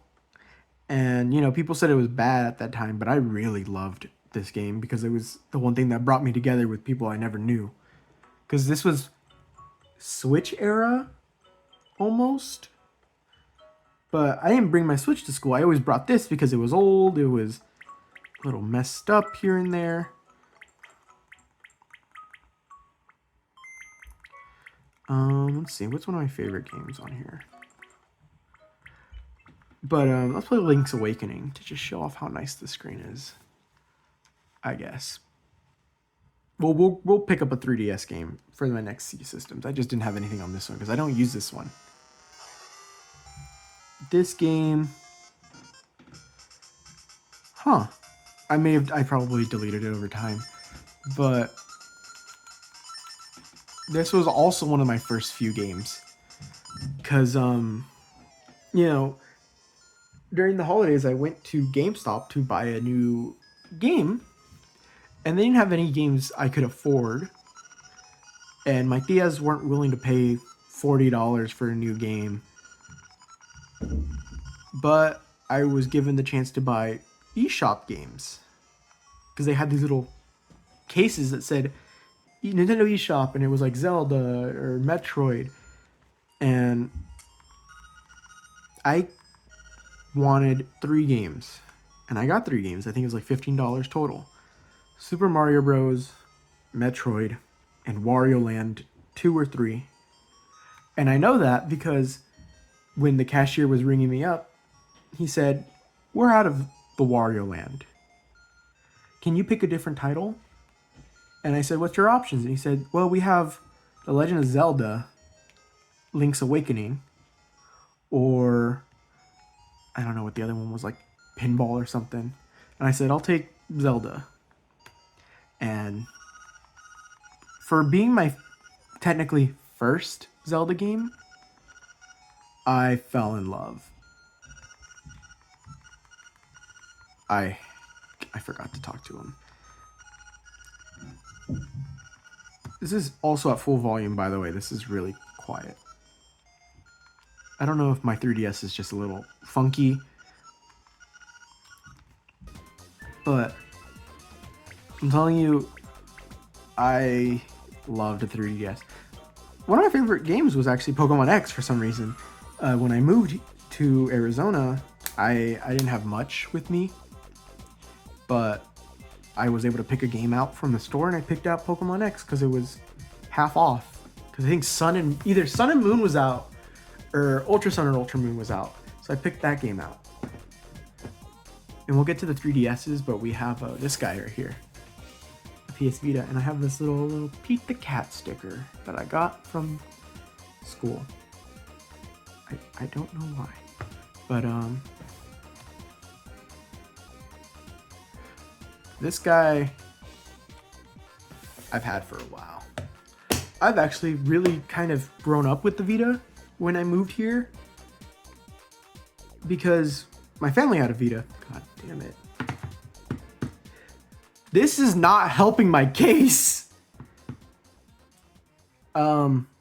And, you know, people said it was bad at that time, but I really loved this game because it was the one thing that brought me together with people I never knew. Because this was Switch era, almost. But I didn't bring my Switch to school. I always brought this because it was old. It was a little messed up here and there. Let's see. What's one of my favorite games on here? But let's play Link's Awakening to just show off how nice the screen is, I guess. Well, we'll pick up a 3DS game for my next C systems. I just didn't have anything on this one because I don't use this one. This game... Huh. I probably deleted it over time. But this was also one of my first few games. Because, you know, during the holidays, I went to GameStop to buy a new game. And they didn't have any games I could afford. And my tias weren't willing to pay $40 for a new game. But I was given the chance to buy eShop games. Because they had these little cases that said Nintendo eShop, and it was like Zelda or Metroid. And I wanted 3 games. And I got 3 games. I think it was like $15 total. Super Mario Bros., Metroid, and Wario Land 2 or 3. And I know that because when the cashier was ringing me up, he said, "We're out of the Wario Land. Can you pick a different title?" And I said, "What's your options?" And he said, "Well, we have The Legend of Zelda, Link's Awakening, or I don't know what the other one was, like Pinball or something." And I said, "I'll take Zelda." And for being my technically first Zelda game, I fell in love. I forgot to talk to him. This is also at full volume, by the way. This is really quiet. I don't know if my 3DS is just a little funky, but I'm telling you, I loved the 3DS. One of my favorite games was actually Pokemon X for some reason. When I moved to Arizona, I didn't have much with me, but I was able to pick a game out from the store, and I picked out Pokemon X because it was half off. Because I think either Sun and Moon was out, or Ultra Sun or Ultra Moon was out. So I picked that game out. And we'll get to the 3DSs, but we have this guy right here. PS Vita, and I have this little Pete the Cat sticker that I got from school. I don't know why, but This guy I've had for a while. I've actually really kind of grown up with the Vita when I moved here because my family had a Vita. God damn it. This is not helping my case.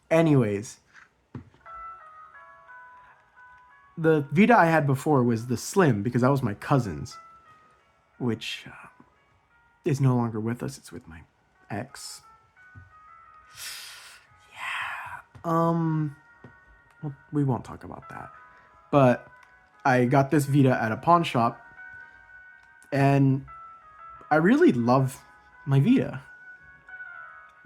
Anyways. The Vita I had before was the Slim because that was my cousin's, which is no longer with us. It's with my ex. Yeah. Well, we won't talk about that. But I got this Vita at a pawn shop, and I really love my Vita.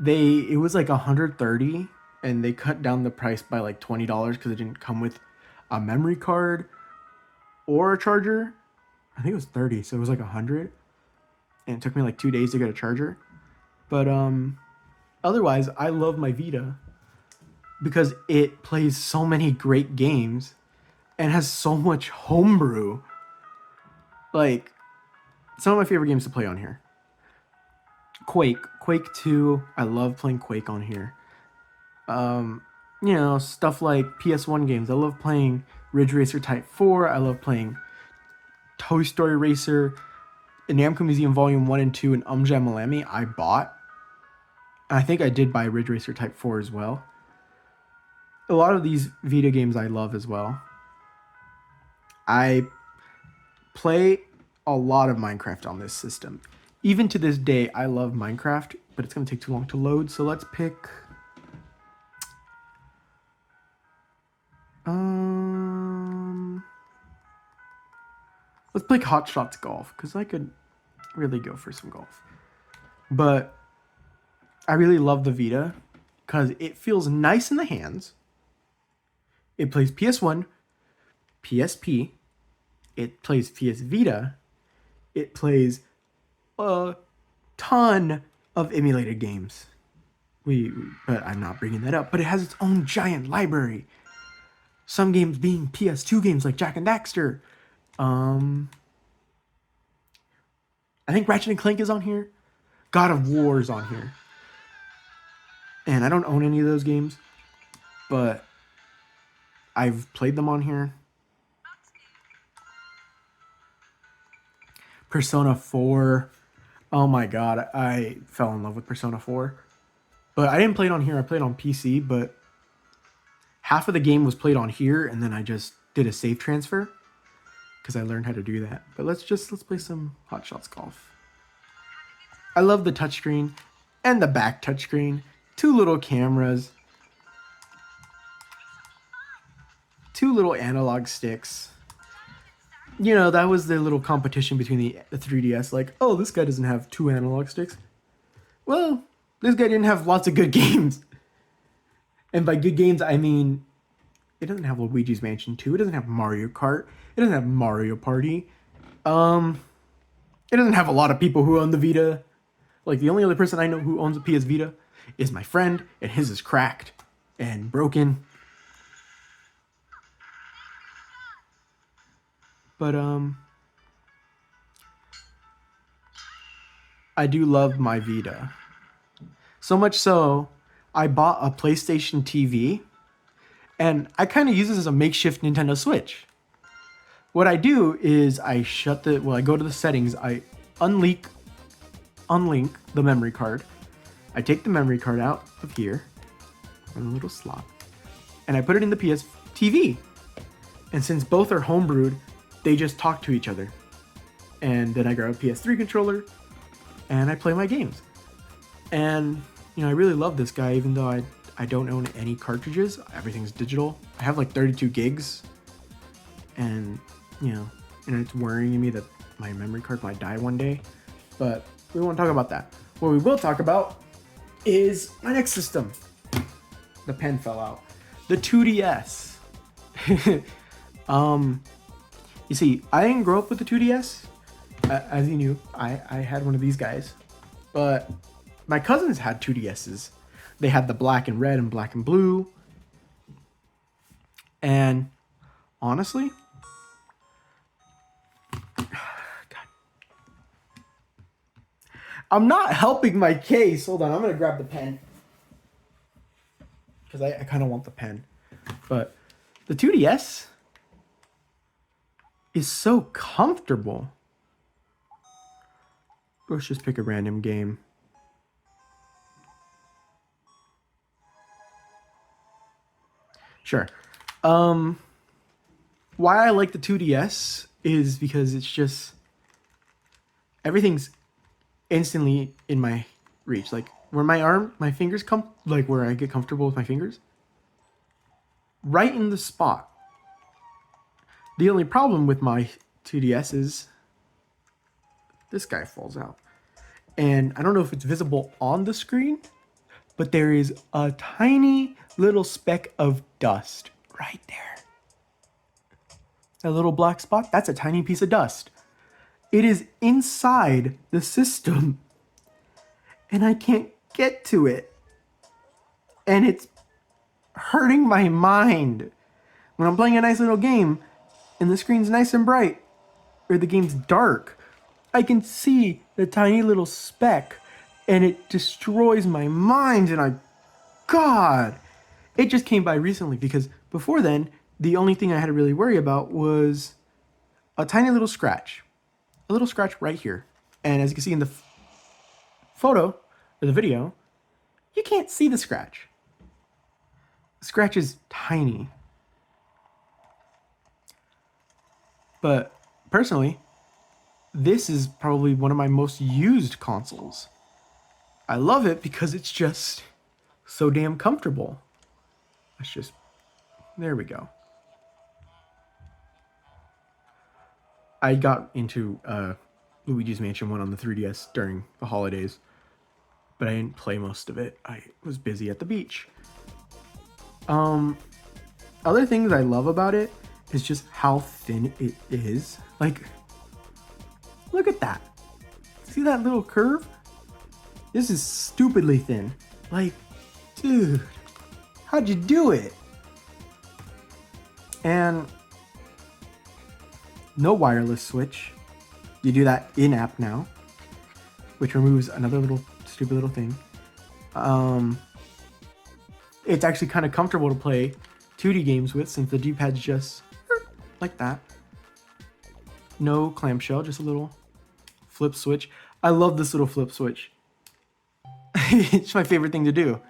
It was like $130, and they cut down the price by like $20 because it didn't come with a memory card or a charger. I think it was 30, so it was like 100, and it took me like 2 days to get a charger. But otherwise, I love my Vita because it plays so many great games and has so much homebrew. Like, some of my favorite games to play on here. Quake 2. I love playing Quake on here. You know, stuff like PS1 games. I love playing Ridge Racer Type 4. I love playing Toy Story Racer, Namco Museum Volume 1 and 2, and Jam Malami I bought. I think I did buy Ridge Racer Type 4 as well. A lot of these Vita games I love as well. I play a lot of Minecraft on this system. Even to this day, I love Minecraft, but it's going to take too long to load, so let's pick... Let's play Hot Shots Golf, because I could really go for some golf. But I really love the Vita, because it feels nice in the hands. It plays PS1, PSP, it plays PS Vita, it plays a ton of emulated games. But I'm not bringing that up. But it has its own giant library. Some games being PS2 games like Jak and Daxter. I think Ratchet and Clank is on here. God of War is on here. And I don't own any of those games, but I've played them on here. Persona 4. Oh my god, I fell in love with Persona 4. But I didn't play it on here, I played on PC, but half of the game was played on here, and then I just did a save transfer because I learned how to do that. But let's play some Hot Shots Golf. I love the touchscreen and the back touchscreen. 2 little cameras. 2 little analog sticks. You know, that was the little competition between the 3DS. Like, oh, this guy doesn't have 2 analog sticks. Well, this guy didn't have lots of good games. And by good games, I mean, it doesn't have Luigi's Mansion 2. It doesn't have Mario Kart. It doesn't have Mario Party. It doesn't have a lot of people who own the Vita. Like, the only other person I know who owns a PS Vita is my friend, and his is cracked and broken. But, I do love my Vita. So much so, I bought a PlayStation TV, and I kind of use this as a makeshift Nintendo Switch. What I do is I go to the settings, I unlink the memory card. I take the memory card out of here, in a little slot, and I put it in the PS TV. And since both are homebrewed, they just talk to each other. And then I grab a PS3 controller, and I play my games. And, you know, I really love this guy, even though I don't own any cartridges. Everything's digital. I have like 32 gigs. And, you know, and it's worrying me that my memory card might die one day. But we won't talk about that. What we will talk about is my next system. The pen fell out. The 2DS. You see, I didn't grow up with the 2DS. As you knew, I had one of these guys. But my cousins had 2DSs. They had the black and red and black and blue. And honestly, I'm not helping my case. Hold on, I'm gonna grab the pen. Because I kind of want the pen. But the 2DS is so comfortable. Let's just pick a random game. Sure. Why I like the 2DS is because it's just everything's instantly in my reach. Like where my fingers come, like where I get comfortable with my fingers, right in the spot. The only problem with my 2DS is this guy falls out. And I don't know if it's visible on the screen, but there is a tiny little speck of dust right there. A little black spot, that's a tiny piece of dust. It is inside the system, and I can't get to it. And it's hurting my mind. When I'm playing a nice little game, and the screen's nice and bright, or the game's dark, I can see the tiny little speck, and it destroys my mind, and God, it just came by recently, because before then, the only thing I had to really worry about was a tiny little scratch. A little scratch right here. And as you can see in the photo, or the video, you can't see the scratch. The scratch is tiny. But personally, this is probably one of my most used consoles. I love it because it's just so damn comfortable. There we go. I got into Luigi's Mansion 1 on the 3DS during the holidays, but I didn't play most of it. I was busy at the beach. Other things I love about it is just how thin it is. Like, look at that. See that little curve? This is stupidly thin. Like, dude, how'd you do it? And no wireless switch. You do that in-app now, which removes another little stupid little thing. It's actually kind of comfortable to play 2D games with, since the D-pad's just like that. No clamshell, just a little flip switch. I love this little flip switch. It's my favorite thing to do.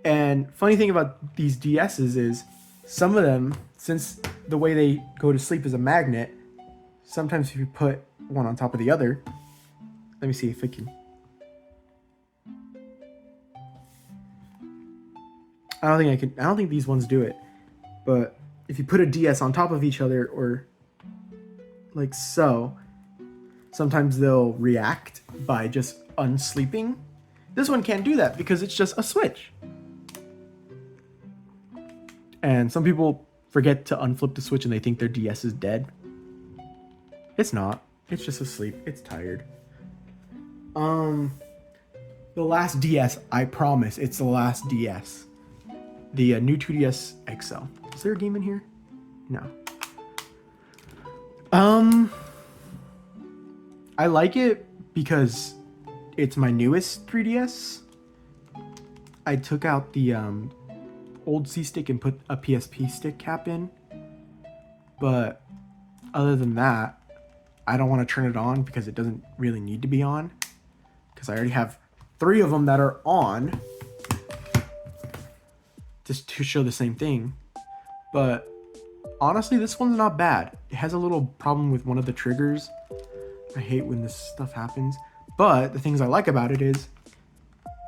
And funny thing about these DSs is some of them, since the way they go to sleep is a magnet, sometimes if you put one on top of the other, let me see if it can. I don't think these ones do it. But if you put a DS on top of each other, or like so, sometimes they'll react by just unsleeping. This one can't do that because it's just a switch. And some people forget to unflip the switch and they think their DS is dead. It's not. It's just asleep. It's tired. The last DS, I promise, it's the last DS. The new 2DS XL. Is there a game in here? No. I like it because it's my newest 3DS. I took out the old C-stick and put a PSP stick cap in. But other than that, I don't want to turn it on because it doesn't really need to be on. Because I already have 3 of them that are on. Just to show the same thing. But honestly, this one's not bad. It has a little problem with one of the triggers. I hate when this stuff happens. But the things I like about it is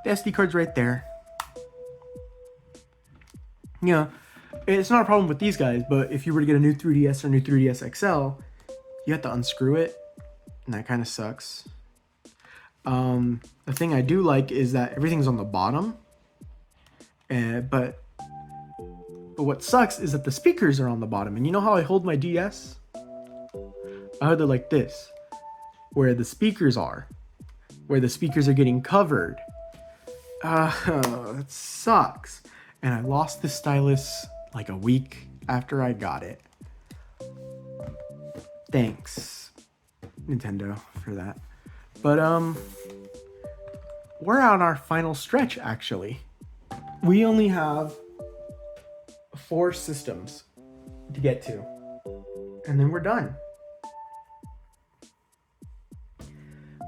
the SD card's right there. Yeah, it's not a problem with these guys, but if you were to get a new 3DS or new 3DS XL, you have to unscrew it, and that kind of sucks. The thing I do like is that everything's on the bottom, but what sucks is that the speakers are on the bottom. And you know how I hold my DS? I hold it like this, where the speakers are getting covered. That sucks. And I lost this stylus like a week after I got it. Thanks, Nintendo, for that. But we're on our final stretch actually. We only have 4 systems to get to, and then we're done.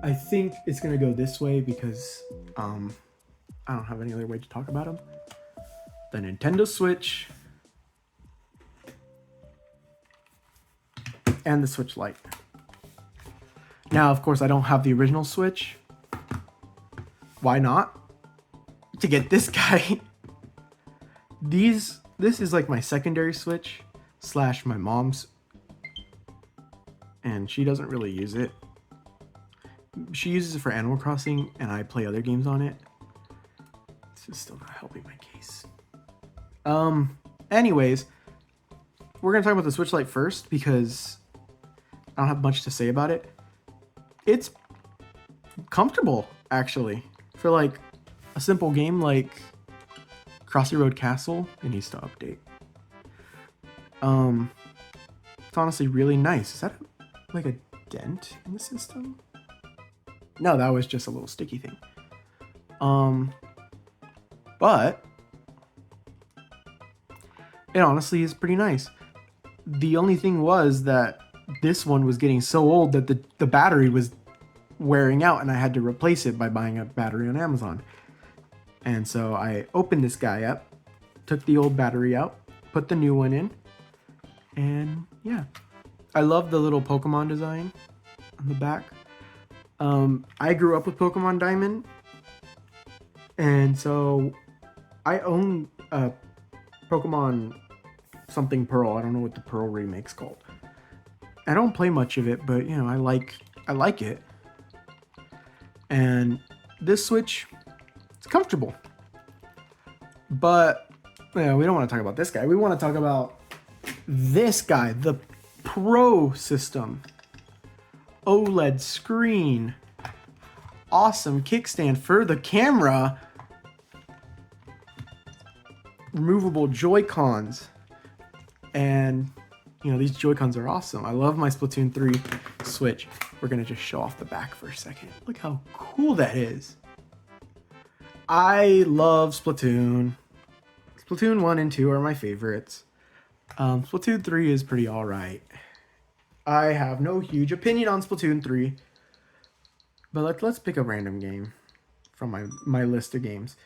I think it's gonna go this way because I don't have any other way to talk about them. The Nintendo Switch and the Switch Lite. Now, of course, I don't have the original Switch. Why not? To get this guy. This is like my secondary Switch / my mom's, and she doesn't really use it. She uses it for Animal Crossing, and I play other games on it. This is still not helping my case. Anyways, we're gonna talk about the Switch Lite first because I don't have much to say about it. It's comfortable, actually, for like a simple game like Crossy Road Castle. It needs to update. It's honestly really nice. Is that like a dent in the system? No, that was just a little sticky thing. But it honestly is pretty nice. The only thing was that this one was getting so old that the battery was wearing out, and I had to replace it by buying a battery on Amazon. And so I opened this guy up, took the old battery out, put the new one in, and yeah. I love the little Pokemon design on the back. I grew up with Pokemon Diamond, and so I own Pokemon something Pearl. I don't know what the Pearl remake's called. I don't play much of it, but you know, I like it. And this Switch, it's comfortable. But you know, we don't want to talk about this guy. We want to talk about this guy, the Pro system. OLED screen. Awesome kickstand for the camera. Removable Joy-Cons. And you know, these Joy-Cons are awesome. I love my Splatoon 3 Switch. We're gonna just show off the back for a second. Look how cool that is. I love Splatoon. Splatoon 1 and 2 are my favorites. Splatoon 3 is pretty alright. I have no huge opinion on Splatoon 3. But let's pick a random game from my list of games.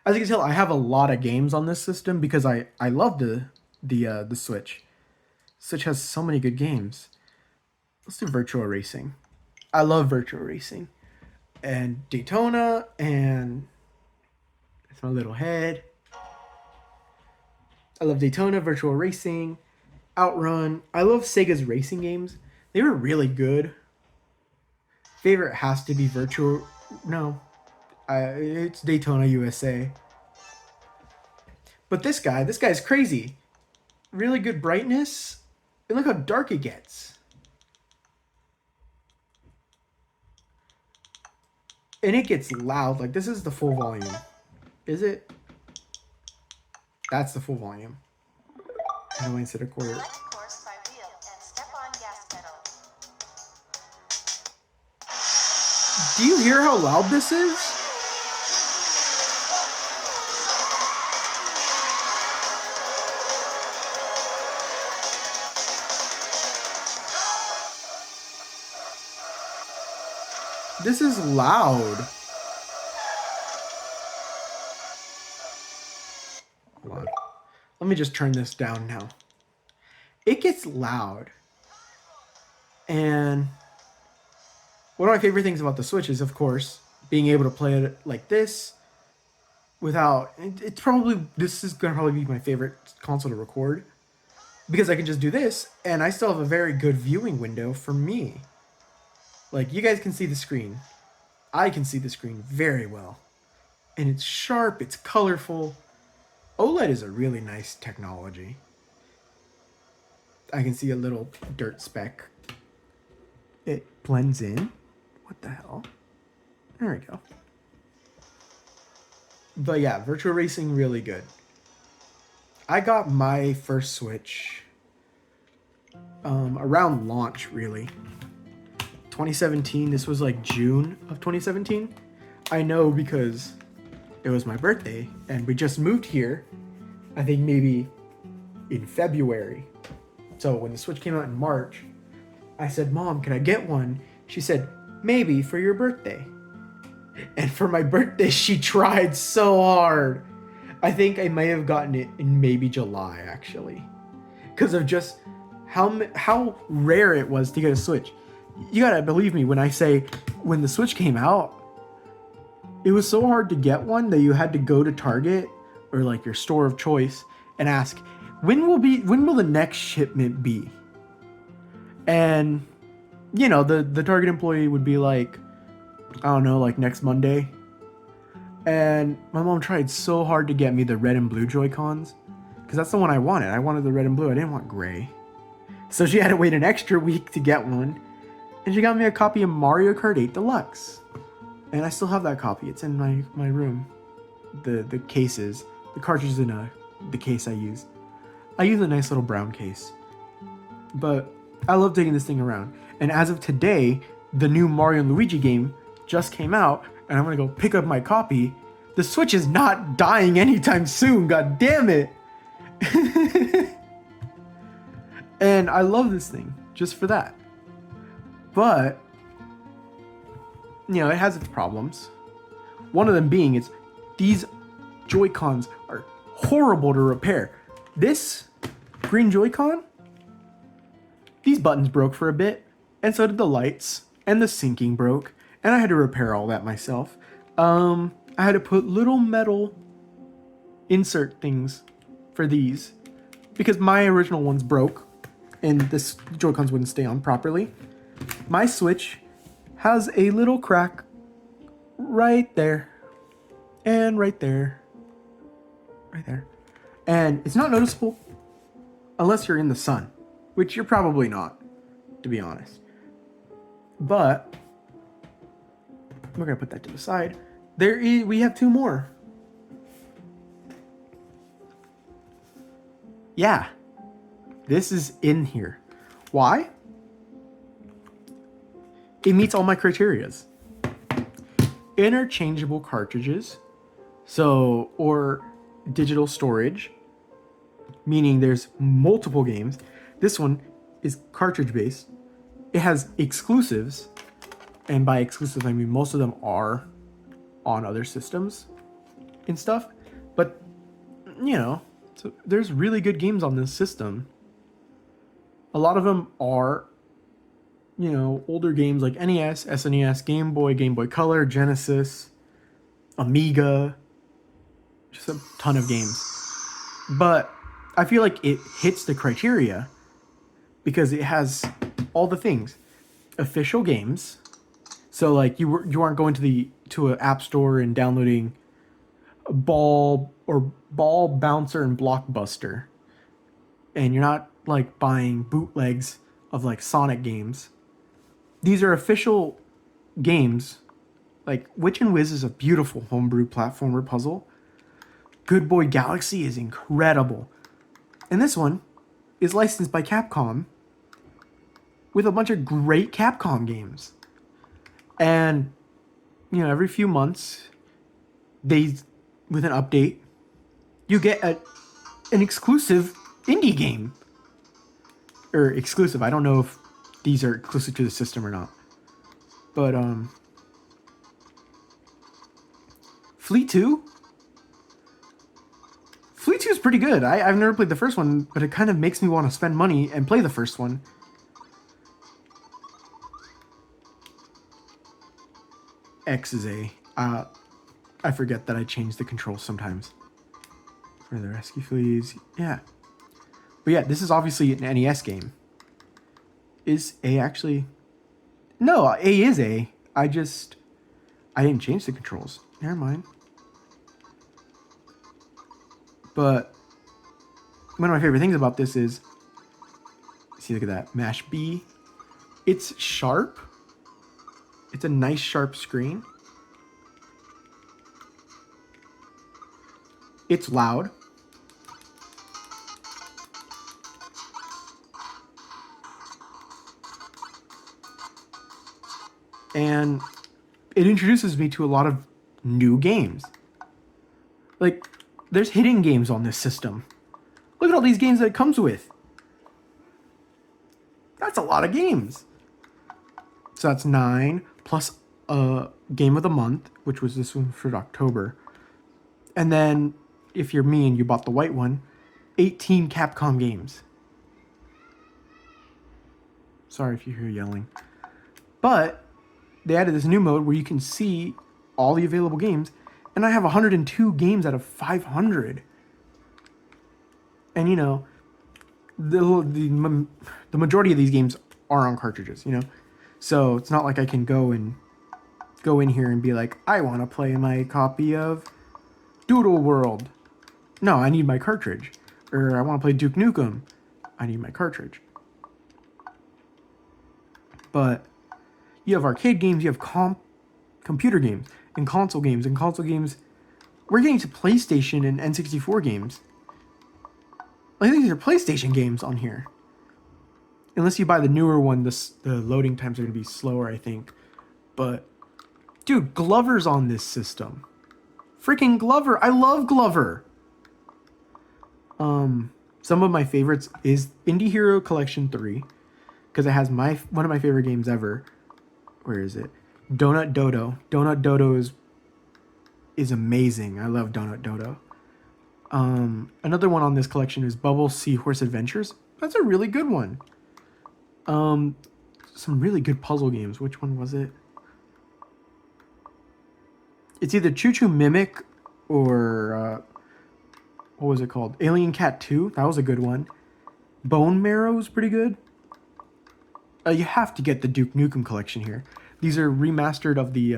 As you can tell, I have a lot of games on this system because I love the Switch. Switch has so many good games. Let's do Virtual Racing. I love Virtual Racing. And Daytona, and it's my little head. I love Daytona, Virtual Racing, Outrun. I love Sega's racing games. They were really good. Favorite has to be Virtual... No. It's Daytona USA. But this guy's crazy. Really good brightness. And look how dark it gets. And it gets loud. Like, this is the full volume. Is it? That's the full volume. How do I set a quarter? Do you hear how loud this is? This is loud. Hold on. Let me just turn this down now. It gets loud. And one of my favorite things about the Switch is, of course, being able to play it like this without... This is going to probably be my favorite console to record. Because I can just do this, and I still have a very good viewing window for me. Like, you guys can see the screen. I can see the screen very well. And it's sharp, it's colorful. OLED is a really nice technology. I can see a little dirt speck. It blends in. What the hell? There we go. But yeah, Virtual Racing, really good. I got my first Switch around launch, really. 2017, this was like June of 2017. I know because it was my birthday and we just moved here, I think maybe in February. So when the Switch came out in March, I said, Mom, can I get one? She said, maybe for your birthday. And for my birthday, she tried so hard. I think I may have gotten it in maybe July, actually. Because of just how rare it was to get a Switch. You gotta believe me when I say, when the Switch came out, it was so hard to get one that you had to go to Target or like your store of choice and ask, when will the next shipment be? And you know, the Target employee would be like, I don't know, like next Monday. And my mom tried so hard to get me the red and blue Joy-Cons because that's the one I wanted. I wanted the red and blue. I didn't want gray. So she had to wait an extra week to get one. And she got me a copy of Mario Kart 8 Deluxe. And I still have that copy. It's in my room. The cases. The cartridge is in the case I use. I use a nice little brown case. But I love taking this thing around. And as of today, the new Mario and Luigi game just came out. And I'm going to go pick up my copy. The Switch is not dying anytime soon. God damn it. And I love this thing just for that. But, you know, it has its problems. One of them being these Joy-Cons are horrible to repair. This green Joy-Con, these buttons broke for a bit, and so did the lights, and the syncing broke, and I had to repair all that myself. I had to put little metal insert things for these, because my original ones broke, and this Joy-Cons wouldn't stay on properly. My Switch has a little crack right there, and right there, right there. And it's not noticeable unless you're in the sun, which you're probably not, to be honest. But we're gonna put that to the side. We have two more. Yeah, this is in here. Why? It meets all my criterias. Interchangeable cartridges, or digital storage, meaning there's multiple games. This one is cartridge based. It has exclusives, and by exclusive I mean most of them are on other systems and stuff. But you know, so there's really good games on this system. A lot of them are, you know, older games like NES, SNES, Game Boy Color, Genesis, Amiga, just a ton of games. But I feel like it hits the criteria because it has all the things. Official games. So like you aren't going to an app store and downloading Ball Bouncer and Blockbuster. And you're not like buying bootlegs of like Sonic games. These are official games. Like Witch and Wiz is a beautiful homebrew platformer puzzle. Good Boy Galaxy is incredible. And this one is licensed by Capcom with a bunch of great Capcom games. And, you know, every few months, with an update, you get an exclusive indie game. Or exclusive, I don't know if these are exclusive to the system or not. But, Fleet 2? Fleet 2 is pretty good. I've never played the first one, but it kind of makes me want to spend money and play the first one. X is A. I forget that I change the controls sometimes. For the Rescue Fleas, yeah. But yeah, this is obviously an NES game. Is A actually... No, A is A. I didn't change the controls. Never mind. But one of my favorite things about this is... See, look at that. Mash B. It's sharp. It's a nice sharp screen. It's loud. and it introduces me to a lot of new games. Like, there's hidden games on this system. Look at all these games that it comes with. That's a lot of games. So that's 9 plus a game of the month, which was this one for October. And then, if you're me and you bought the white one, 18 Capcom games. Sorry if you hear yelling. But they added this new mode where you can see all the available games, and I have 102 games out of 500. And you know, the majority of these games are on cartridges, you know? So it's not like I can go in here and be like, I want to play my copy of Doodle World. No, I need my cartridge. Or I want to play Duke Nukem. I need my cartridge. But you have arcade games, you have computer games, and console games. And console games, we're getting to PlayStation and N64 games. I think these are PlayStation games on here. Unless you buy the newer one, the loading times are going to be slower, I think. But, dude, Glover's on this system. Freaking Glover. I love Glover. Some of my favorites is Indie Hero Collection 3. Because it has one of my favorite games ever. Where is it? Donut Dodo. Donut Dodo is amazing. I love Donut Dodo. Another one on this collection is Bubble Seahorse Adventures. That's a really good one. Some really good puzzle games. Which one was it? It's either Choo Choo Mimic or what was it called? Alien Cat 2. That was a good one. Bone Marrow is pretty good. You have to get the Duke Nukem collection here. These are remastered of the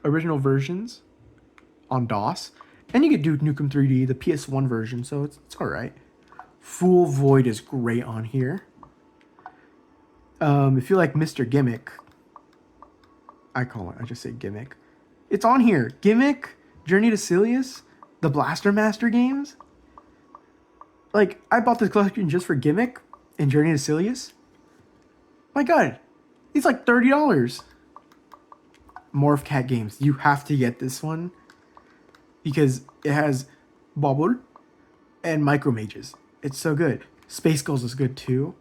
original versions on DOS. And you get Duke Nukem 3D, the PS1 version, so it's all right. Full Void is great on here. If you like Mr. Gimmick, I just say Gimmick. It's on here. Gimmick, Journey to Silius, the Blaster Master games. Like, I bought this collection just for Gimmick and Journey to Silius. My God, it's like $30. Morph Cat games. You have to get this one. Because it has Bobble and Micro Mages. It's so good. Space Gulls is good too.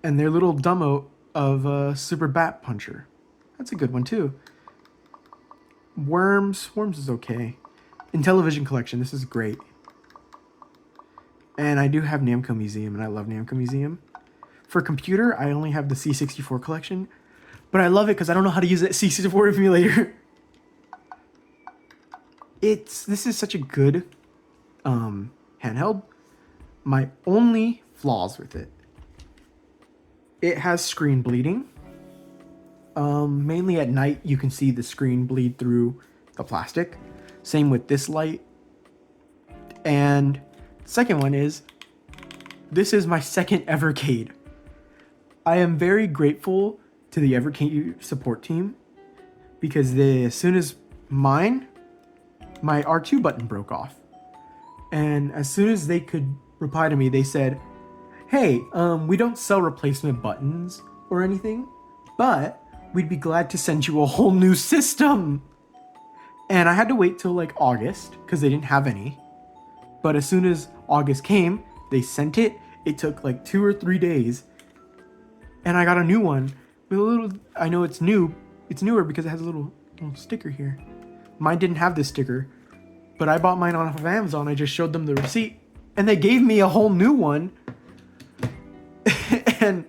And their little demo of Super Bat Puncher. That's a good one too. Worms is okay. Intellivision Collection, this is great. And I do have Namco Museum, and I love Namco Museum. For computer, I only have the C64 collection. But I love it because I don't know how to use that C64 emulator. This is such a good handheld. My only flaws with it has screen bleeding. Mainly at night, you can see the screen bleed through the plastic. Same with this light. And second one is, this is my second Evercade. I am very grateful to the Evercade support team because as soon as my R2 button broke off. And as soon as they could reply to me, they said, hey, we don't sell replacement buttons or anything, but we'd be glad to send you a whole new system. And I had to wait till like August because they didn't have any. But as soon as August came, they sent it. It took like 2 or 3 days. And I got a new one with a little, I know it's new. It's newer because it has a little sticker here. Mine didn't have this sticker, but I bought mine off of Amazon. I just showed them the receipt, and they gave me a whole new one. And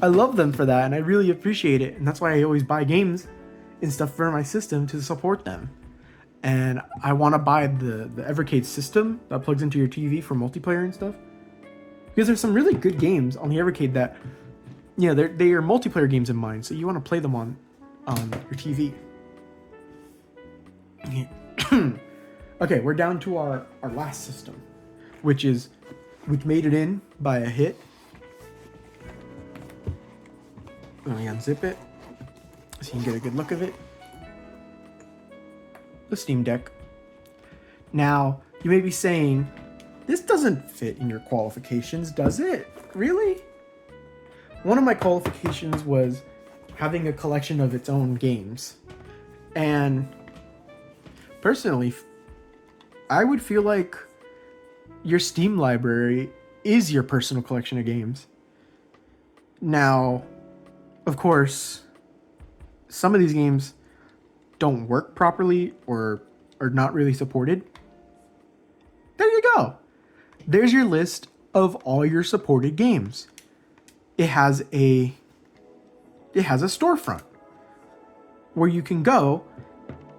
I love them for that, and I really appreciate it. And that's why I always buy games and stuff for my system to support them. And I want to buy the Evercade system that plugs into your TV for multiplayer and stuff. Because there's some really good games on the Evercade that, they are multiplayer games in mind, so you want to play them on your TV. Okay, we're down to our last system, which made it in by a hit. Let me unzip it so you can get a good look of it. The Steam Deck. Now, you may be saying, this doesn't fit in your qualifications, does it? Really? One of my qualifications was having a collection of its own games. And personally, I would feel like your Steam library is your personal collection of games. Now, of course, some of these games don't work properly or are not really supported. There you go. There's your list of all your supported games. It has a storefront where you can go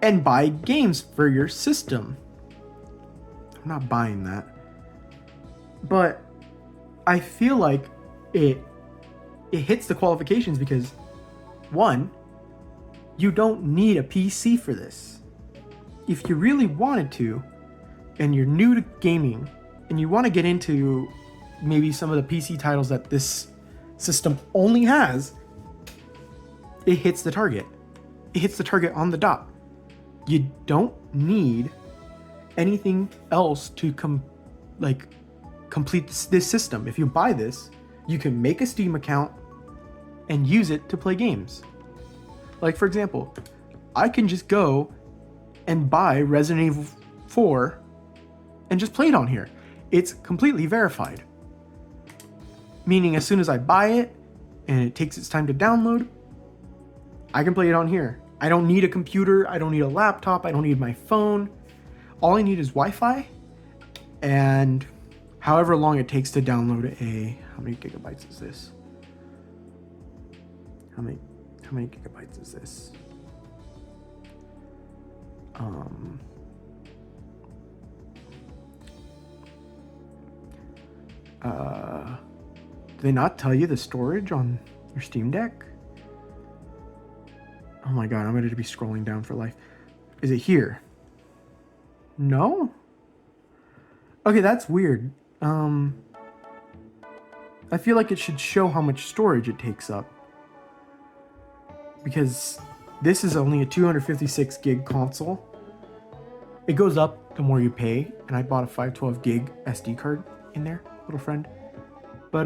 and buy games for your system. I'm not buying that. But I feel like it hits the qualifications because, one, you don't need a PC for this. If you really wanted to, and you're new to gaming, and you want to get into maybe some of the PC titles that this system only has, it hits the target. It hits the target on the dot. You don't need anything else to complete this system. If you buy this, you can make a Steam account and use it to play games. Like, for example, I can just go and buy Resident Evil 4 and just play it on here. It's completely verified. Meaning as soon as I buy it and it takes its time to download, I can play it on here. I don't need a computer, I don't need a laptop, I don't need my phone. All I need is Wi-Fi and however long it takes to download how many gigabytes is this? How many gigabytes is this? Do they not tell you the storage on your Steam Deck? Oh my god, I'm going to be scrolling down for life. Is it here? No? Okay, that's weird. I feel like it should show how much storage it takes up. Because this is only a 256 gig console. It goes up the more you pay, and I bought a 512 gig SD card in there, little friend. But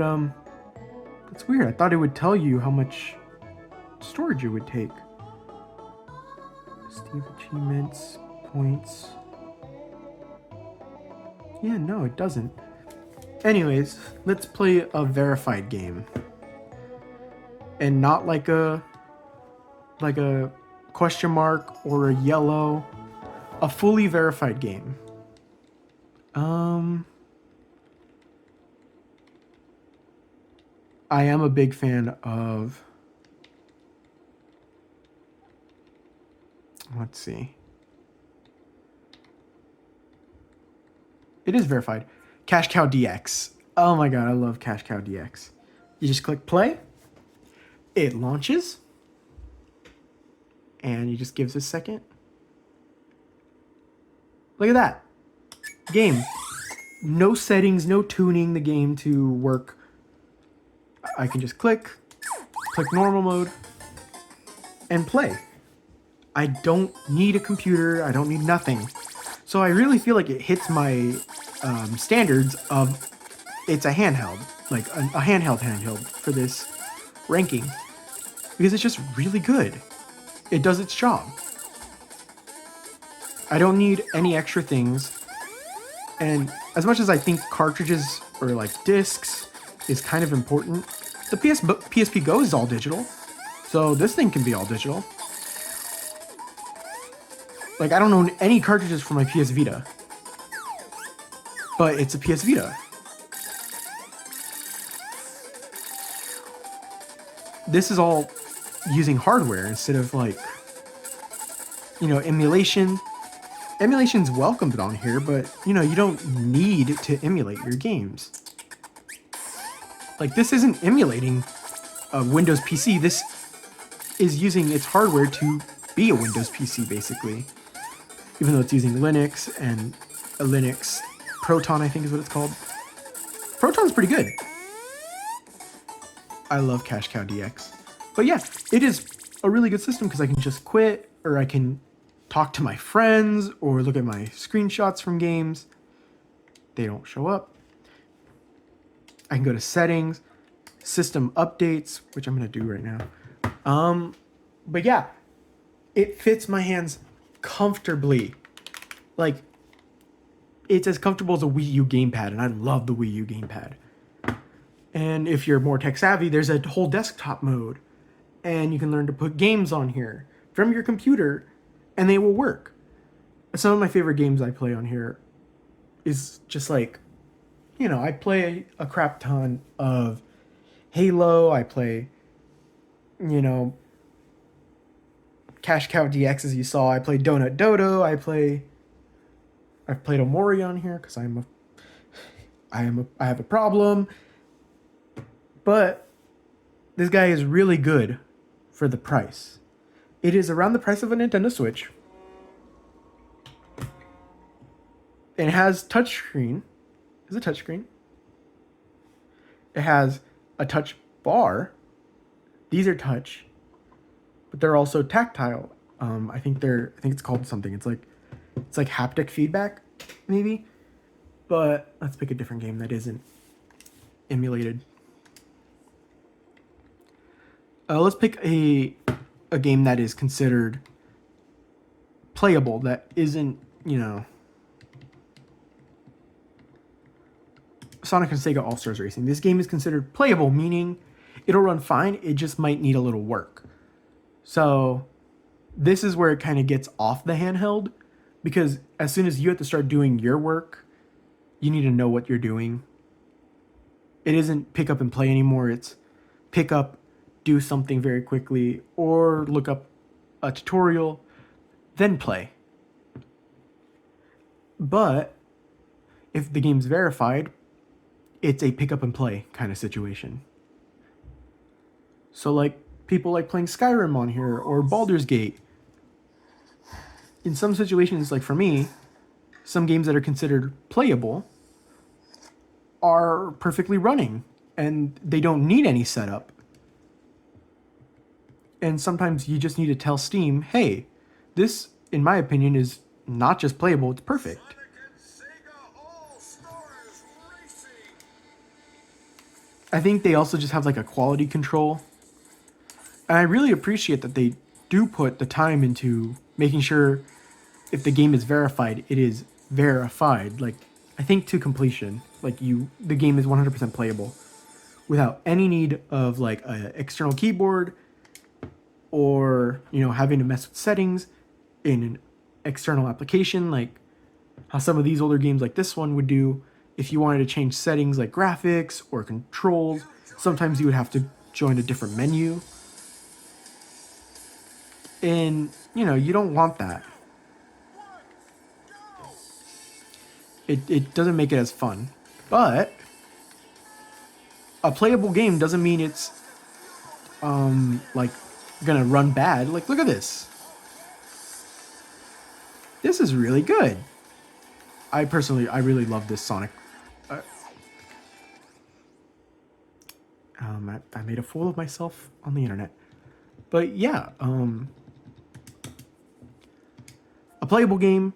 that's weird. I thought it would tell you how much storage it would take. Steam achievements, points. Yeah, no, it doesn't. Anyways, let's play a verified game. And not like a question mark or a yellow. A fully verified game. I am a big fan of... Let's see. It is verified. Cash Cow DX. Oh my god, I love Cash Cow DX. You just click play. It launches. And you just give it a second. Look at that. Game. No settings, no tuning the game to work. I can just click normal mode, and play. I don't need a computer. I don't need nothing. So I really feel like it hits my standards of it's a handheld, like a handheld for this ranking, because it's just really good. It does its job. I don't need any extra things. And as much as I think cartridges or like discs is kind of important, the PSP Go is all digital. So this thing can be all digital. Like, I don't own any cartridges for my PS Vita. But it's a PS Vita. This is all using hardware instead of like, emulation. Emulation's welcomed on here, but you don't need to emulate your games. Like, this isn't emulating a Windows PC. This is using its hardware to be a Windows PC, basically. Even though it's using Linux and a Linux Proton, I think is what it's called. Proton's pretty good. I love Cash Cow DX. But yeah, it is a really good system because I can just quit, or I can talk to my friends, or look at my screenshots from games. They don't show up. I can go to settings, system updates, which I'm going to do right now. But yeah, it fits my hands comfortably. Like, it's as comfortable as a Wii U gamepad, and I love the Wii U gamepad. And if you're more tech savvy, there's a whole desktop mode, and you can learn to put games on here from your computer, and they will work. Some of my favorite games I play on here is just like, I play a crap ton of Halo. I play, you know, Cash Cow DX, as you saw. I play Donut Dodo. I've played Omori on here because I have a problem. But this guy is really good for the price. It is around the price of a Nintendo Switch. And it has touchscreen. Is it touchscreen? It has a touch bar. These are touch, but they're also tactile. I think it's called something. It's like haptic feedback, maybe. But let's pick a different game that isn't emulated. Let's pick a game that is considered playable, that isn't, Sonic and Sega All-Stars Racing. This game is considered playable, meaning it'll run fine, it just might need a little work. So this is where it kind of gets off the handheld, because as soon as you have to start doing your work, you need to know what you're doing. It isn't pick up and play anymore, it's pick up, do something very quickly, or look up a tutorial, then play. But if the game's verified, it's a pick up and play kind of situation. So like people like playing Skyrim on here or Baldur's Gate. In some situations, like for me, some games that are considered playable are perfectly running and they don't need any setup. And sometimes you just need to tell Steam, hey, this, in my opinion, is not just playable, it's perfect. I think they also just have like a quality control. And I really appreciate that they do put the time into making sure if the game is verified, it is verified. Like, I think to completion, the game is 100% playable without any need of like an external keyboard or, having to mess with settings in an external application, like how some of these older games like this one would do. If you wanted to change settings like graphics or controls, sometimes you would have to join a different menu. And, you don't want that. It doesn't make it as fun. But a playable game doesn't mean it's gonna run bad. Like, look at this. This is really good. I really love this Sonic. I made a fool of myself on the internet. But yeah, a playable game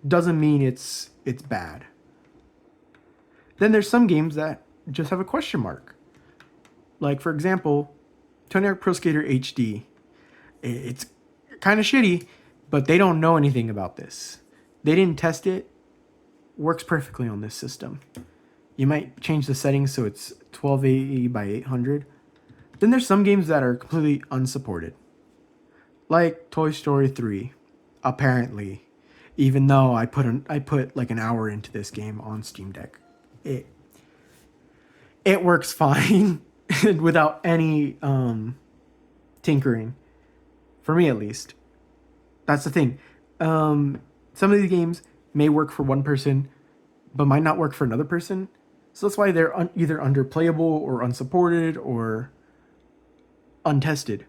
doesn't mean it's bad. Then there's some games that just have a question mark. Like, for example, Tony Hawk Pro Skater HD. It's kind of shitty, but they don't know anything about this. They didn't test it. Works perfectly on this system. You might change the settings so it's 1280 by 800. Then there's some games that are completely unsupported. Like Toy Story 3, apparently. Even though I put like an hour into this game on Steam Deck. It works fine without any tinkering. For me, at least. That's the thing. Some of these games may work for one person, but might not work for another person. So that's why they're either underplayable or unsupported or untested.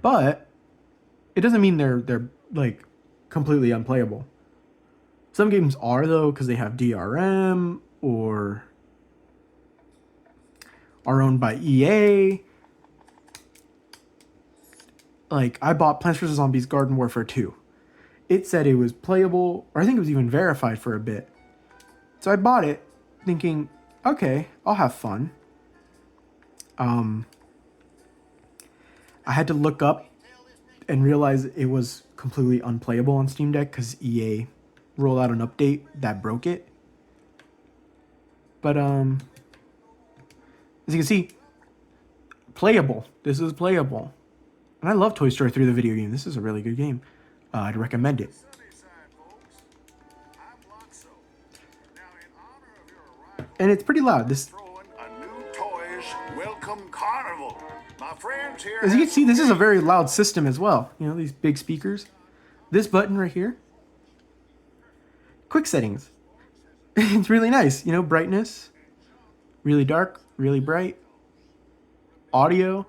But it doesn't mean they're like completely unplayable. Some games are, though, because they have DRM or are owned by EA. Like, I bought Plants vs. Zombies Garden Warfare 2. It said it was playable, or I think it was even verified for a bit. So I bought it thinking, okay, I'll have fun. I I had to look up and realize it was completely unplayable on Steam Deck because EA rolled out an update that broke it. But as you can see, playable. This is playable. And I love Toy Story 3, the video game. This is a really good game. I'd recommend it. And it's pretty loud. This, welcome carnival. My friends here. as you can see, this is a very loud system as well. You know, these big speakers. This button right here. Quick settings. It's really nice. You know, brightness. Really dark, really bright. Audio.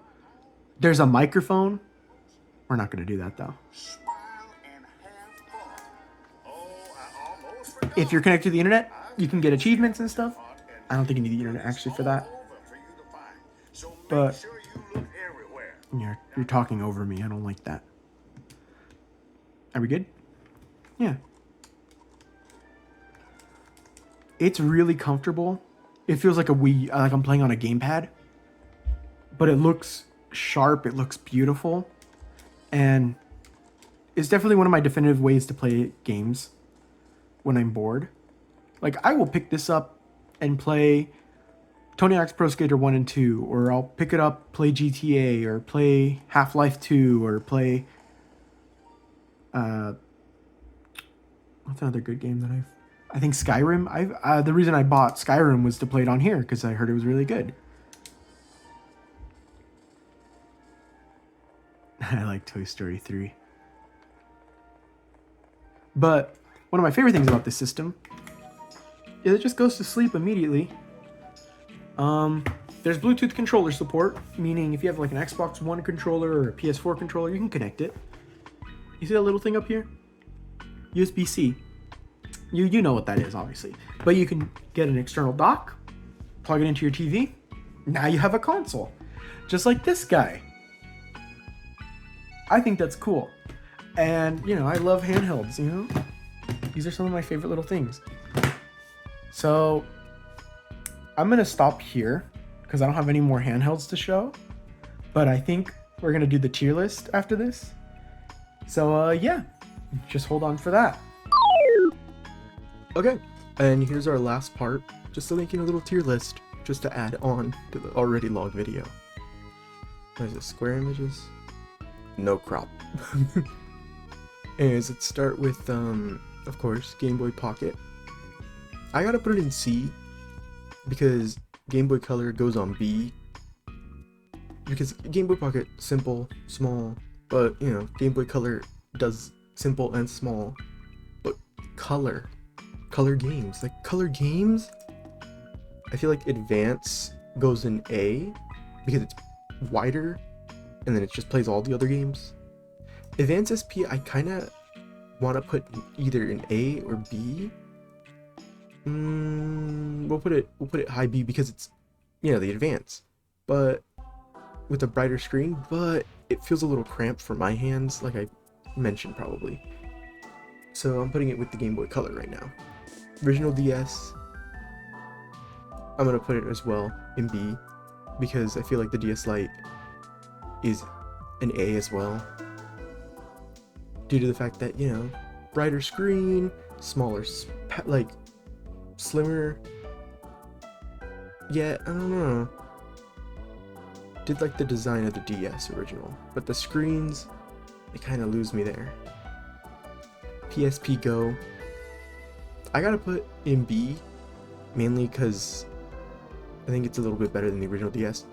There's a microphone. We're not going to do that though. If you're connected to the internet, you can get achievements and stuff. I don't think you need the internet actually for that. But you're talking over me. I don't like that. Are we good? Yeah. It's really comfortable. It feels like like I'm playing on a gamepad. But it looks sharp. It looks beautiful. And it's definitely one of my definitive ways to play games when I'm bored. Like, I will pick this up and play Tony Hawk's Pro Skater 1 and 2, or I'll pick it up, play GTA, or play Half-Life 2, or play what's another good game that I think Skyrim. The reason I bought Skyrim was to play it on here because I heard it was really good. I like Toy Story 3. But one of my favorite things about this system is it just goes to sleep immediately. There's Bluetooth controller support, meaning if you have like an Xbox One controller or a PS4 controller, you can connect it. You see that little thing up here? USB-C. You know what that is, obviously. But you can get an external dock, plug it into your TV. Now you have a console. Just like this guy. I think that's cool. And, you know, I love handhelds, you know? These are some of my favorite little things. So, I'm going to stop here because I don't have any more handhelds to show. But I think we're going to do the tier list after this. So, yeah, just hold on for that. Okay, and here's our last part, just to making a little tier list, just to add on to the already long video. What is it, square images? No crop. Anyways, let's start with, of course, Game Boy Pocket. I gotta put it in C, because Game Boy Color goes on B. Because Game Boy Pocket, simple, small, but, you know, Game Boy Color does simple and small, but color games, like color games, I feel like Advance goes in A, because it's wider, and then it just plays all the other games. Advance SP, I kind of want to put either in A or B. We'll put it high B because it's, you know, the Advance, but with a brighter screen, but it feels a little cramped for my hands, like I mentioned probably. So I'm putting it with the Game Boy Color right now. Original DS, I'm gonna put it as well in B because I feel like the DS Lite is an A as well, due to the fact that, you know, brighter screen, smaller, like slimmer. Yeah, I don't know. Did like the design of the DS original, but the screens, they kind of lose me there. PSP Go, I gotta put in B, mainly because I think it's a little bit better than the original DS.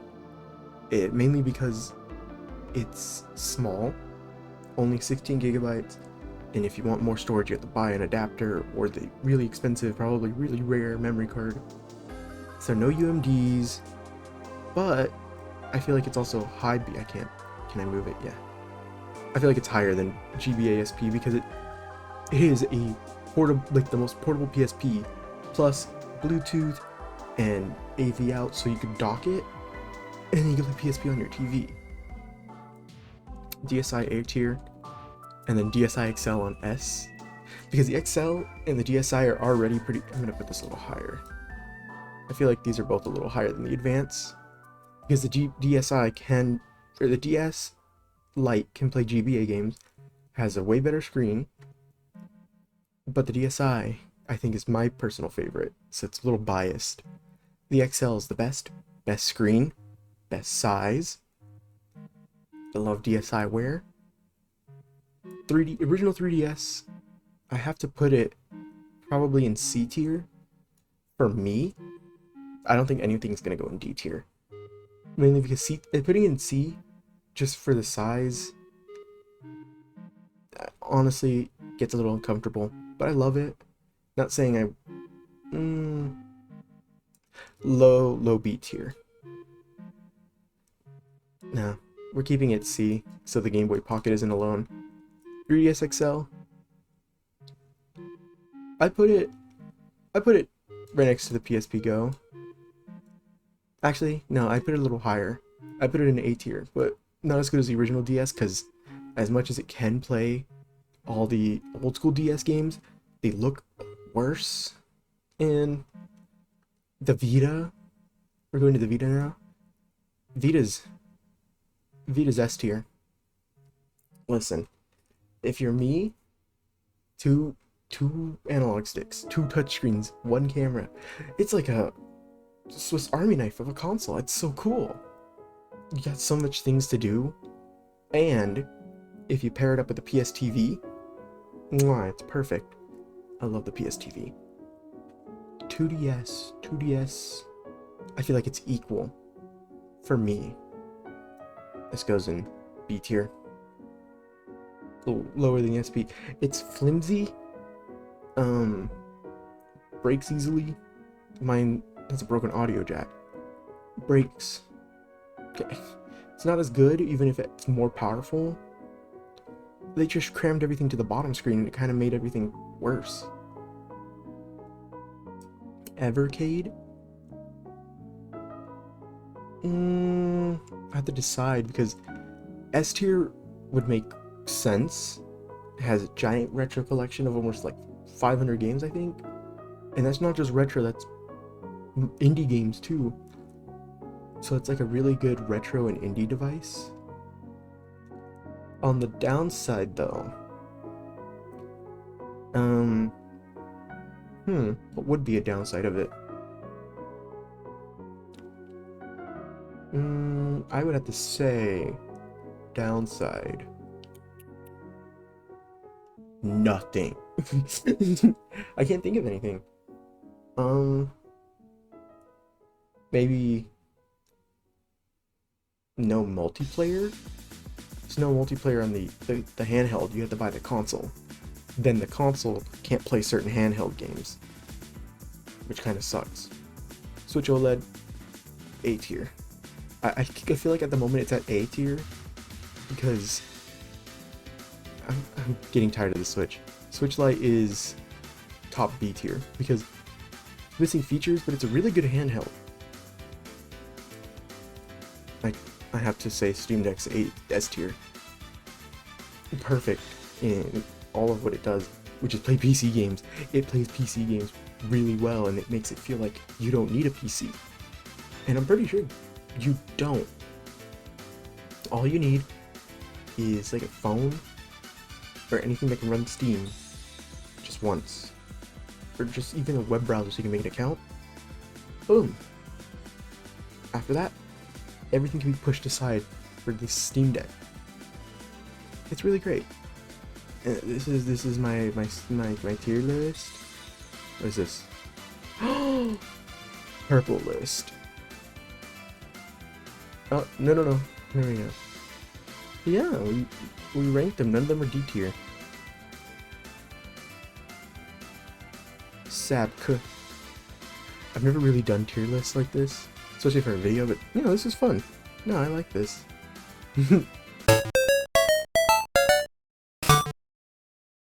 Mainly because it's small, only 16 gigabytes, and if you want more storage, you have to buy an adapter or the really expensive, probably really rare memory card. So no UMDs, but I feel like it's also high B. Can I move it? Yeah. I feel like it's higher than GBA-SP because it is a portable, like the most portable PSP, plus Bluetooth and AV out, so you could dock it, and then you can play PSP on your TV. DSi A tier, and then DSi XL on S, because the XL and the DSi are already pretty. I'm gonna put this a little higher. I feel like these are both a little higher than the Advance, because the DSi can, or the DS Lite can play GBA games, has a way better screen, but the DSi, I think, is my personal favorite, so it's a little biased. The XL is the best screen, best size. I love DSi wear. Original 3DS, I have to put it probably in C tier. For me, I don't think anything's gonna go in D tier. Mainly because putting in C just for the size honestly gets a little uncomfortable, but I love it. Not saying low B tier. Nah, we're keeping it C so the Game Boy Pocket isn't alone. 3DS XL, I put it right next to the PSP Go. Actually, no, I put it a little higher. I put it in A tier, but not as good as the original DS, because as much as it can play all the old school DS games, they look worse. And the Vita, we're going to the Vita now. Vita's S tier. Listen, if you're me, two analog sticks, 2 touchscreens, 1 camera, it's like a Swiss Army knife of a console. It's so cool. You got so much things to do, and if you pair it up with the PS TV, mwah, it's perfect. I love the PS TV. 2DS, I feel like it's equal for me. This goes in B tier. A little lower than the SP. It's flimsy, breaks easily. Mine has a broken audio jack. Breaks. Okay. It's not as good, even if it's more powerful. They just crammed everything to the bottom screen and it kind of made everything worse. Evercade? I have to decide, because S tier would make sense. It has a giant retro collection of almost like 500 games, I think. And that's not just retro, that's indie games too. So it's like a really good retro and indie device. On the downside though, what would be a downside of it? I would have to say downside. Nothing. I can't think of anything. Maybe no multiplayer? There's no multiplayer on the handheld. You have to buy the console. Then the console can't play certain handheld games, which kind of sucks. Switch OLED, A tier. I feel like at the moment it's at A tier because I'm getting tired of the Switch. Switch Lite is top B tier because it's missing features, but it's a really good handheld. I have to say Steam Deck's S tier. Perfect in all of what it does, which is play PC games. It plays PC games really well, and it makes it feel like you don't need a PC. And I'm pretty sure you don't. All you need is like a phone or anything that can run Steam just once. Or just even a web browser so you can make an account. Boom. After that, everything can be pushed aside for the Steam Deck. It's really great. This is my tier list. What is this? Purple list. Oh, no. There we go. Yeah, we ranked them. None of them are D tier. Sabk. I've never really done tier lists like this, especially for a video, but you know, this is fun. No, I like this.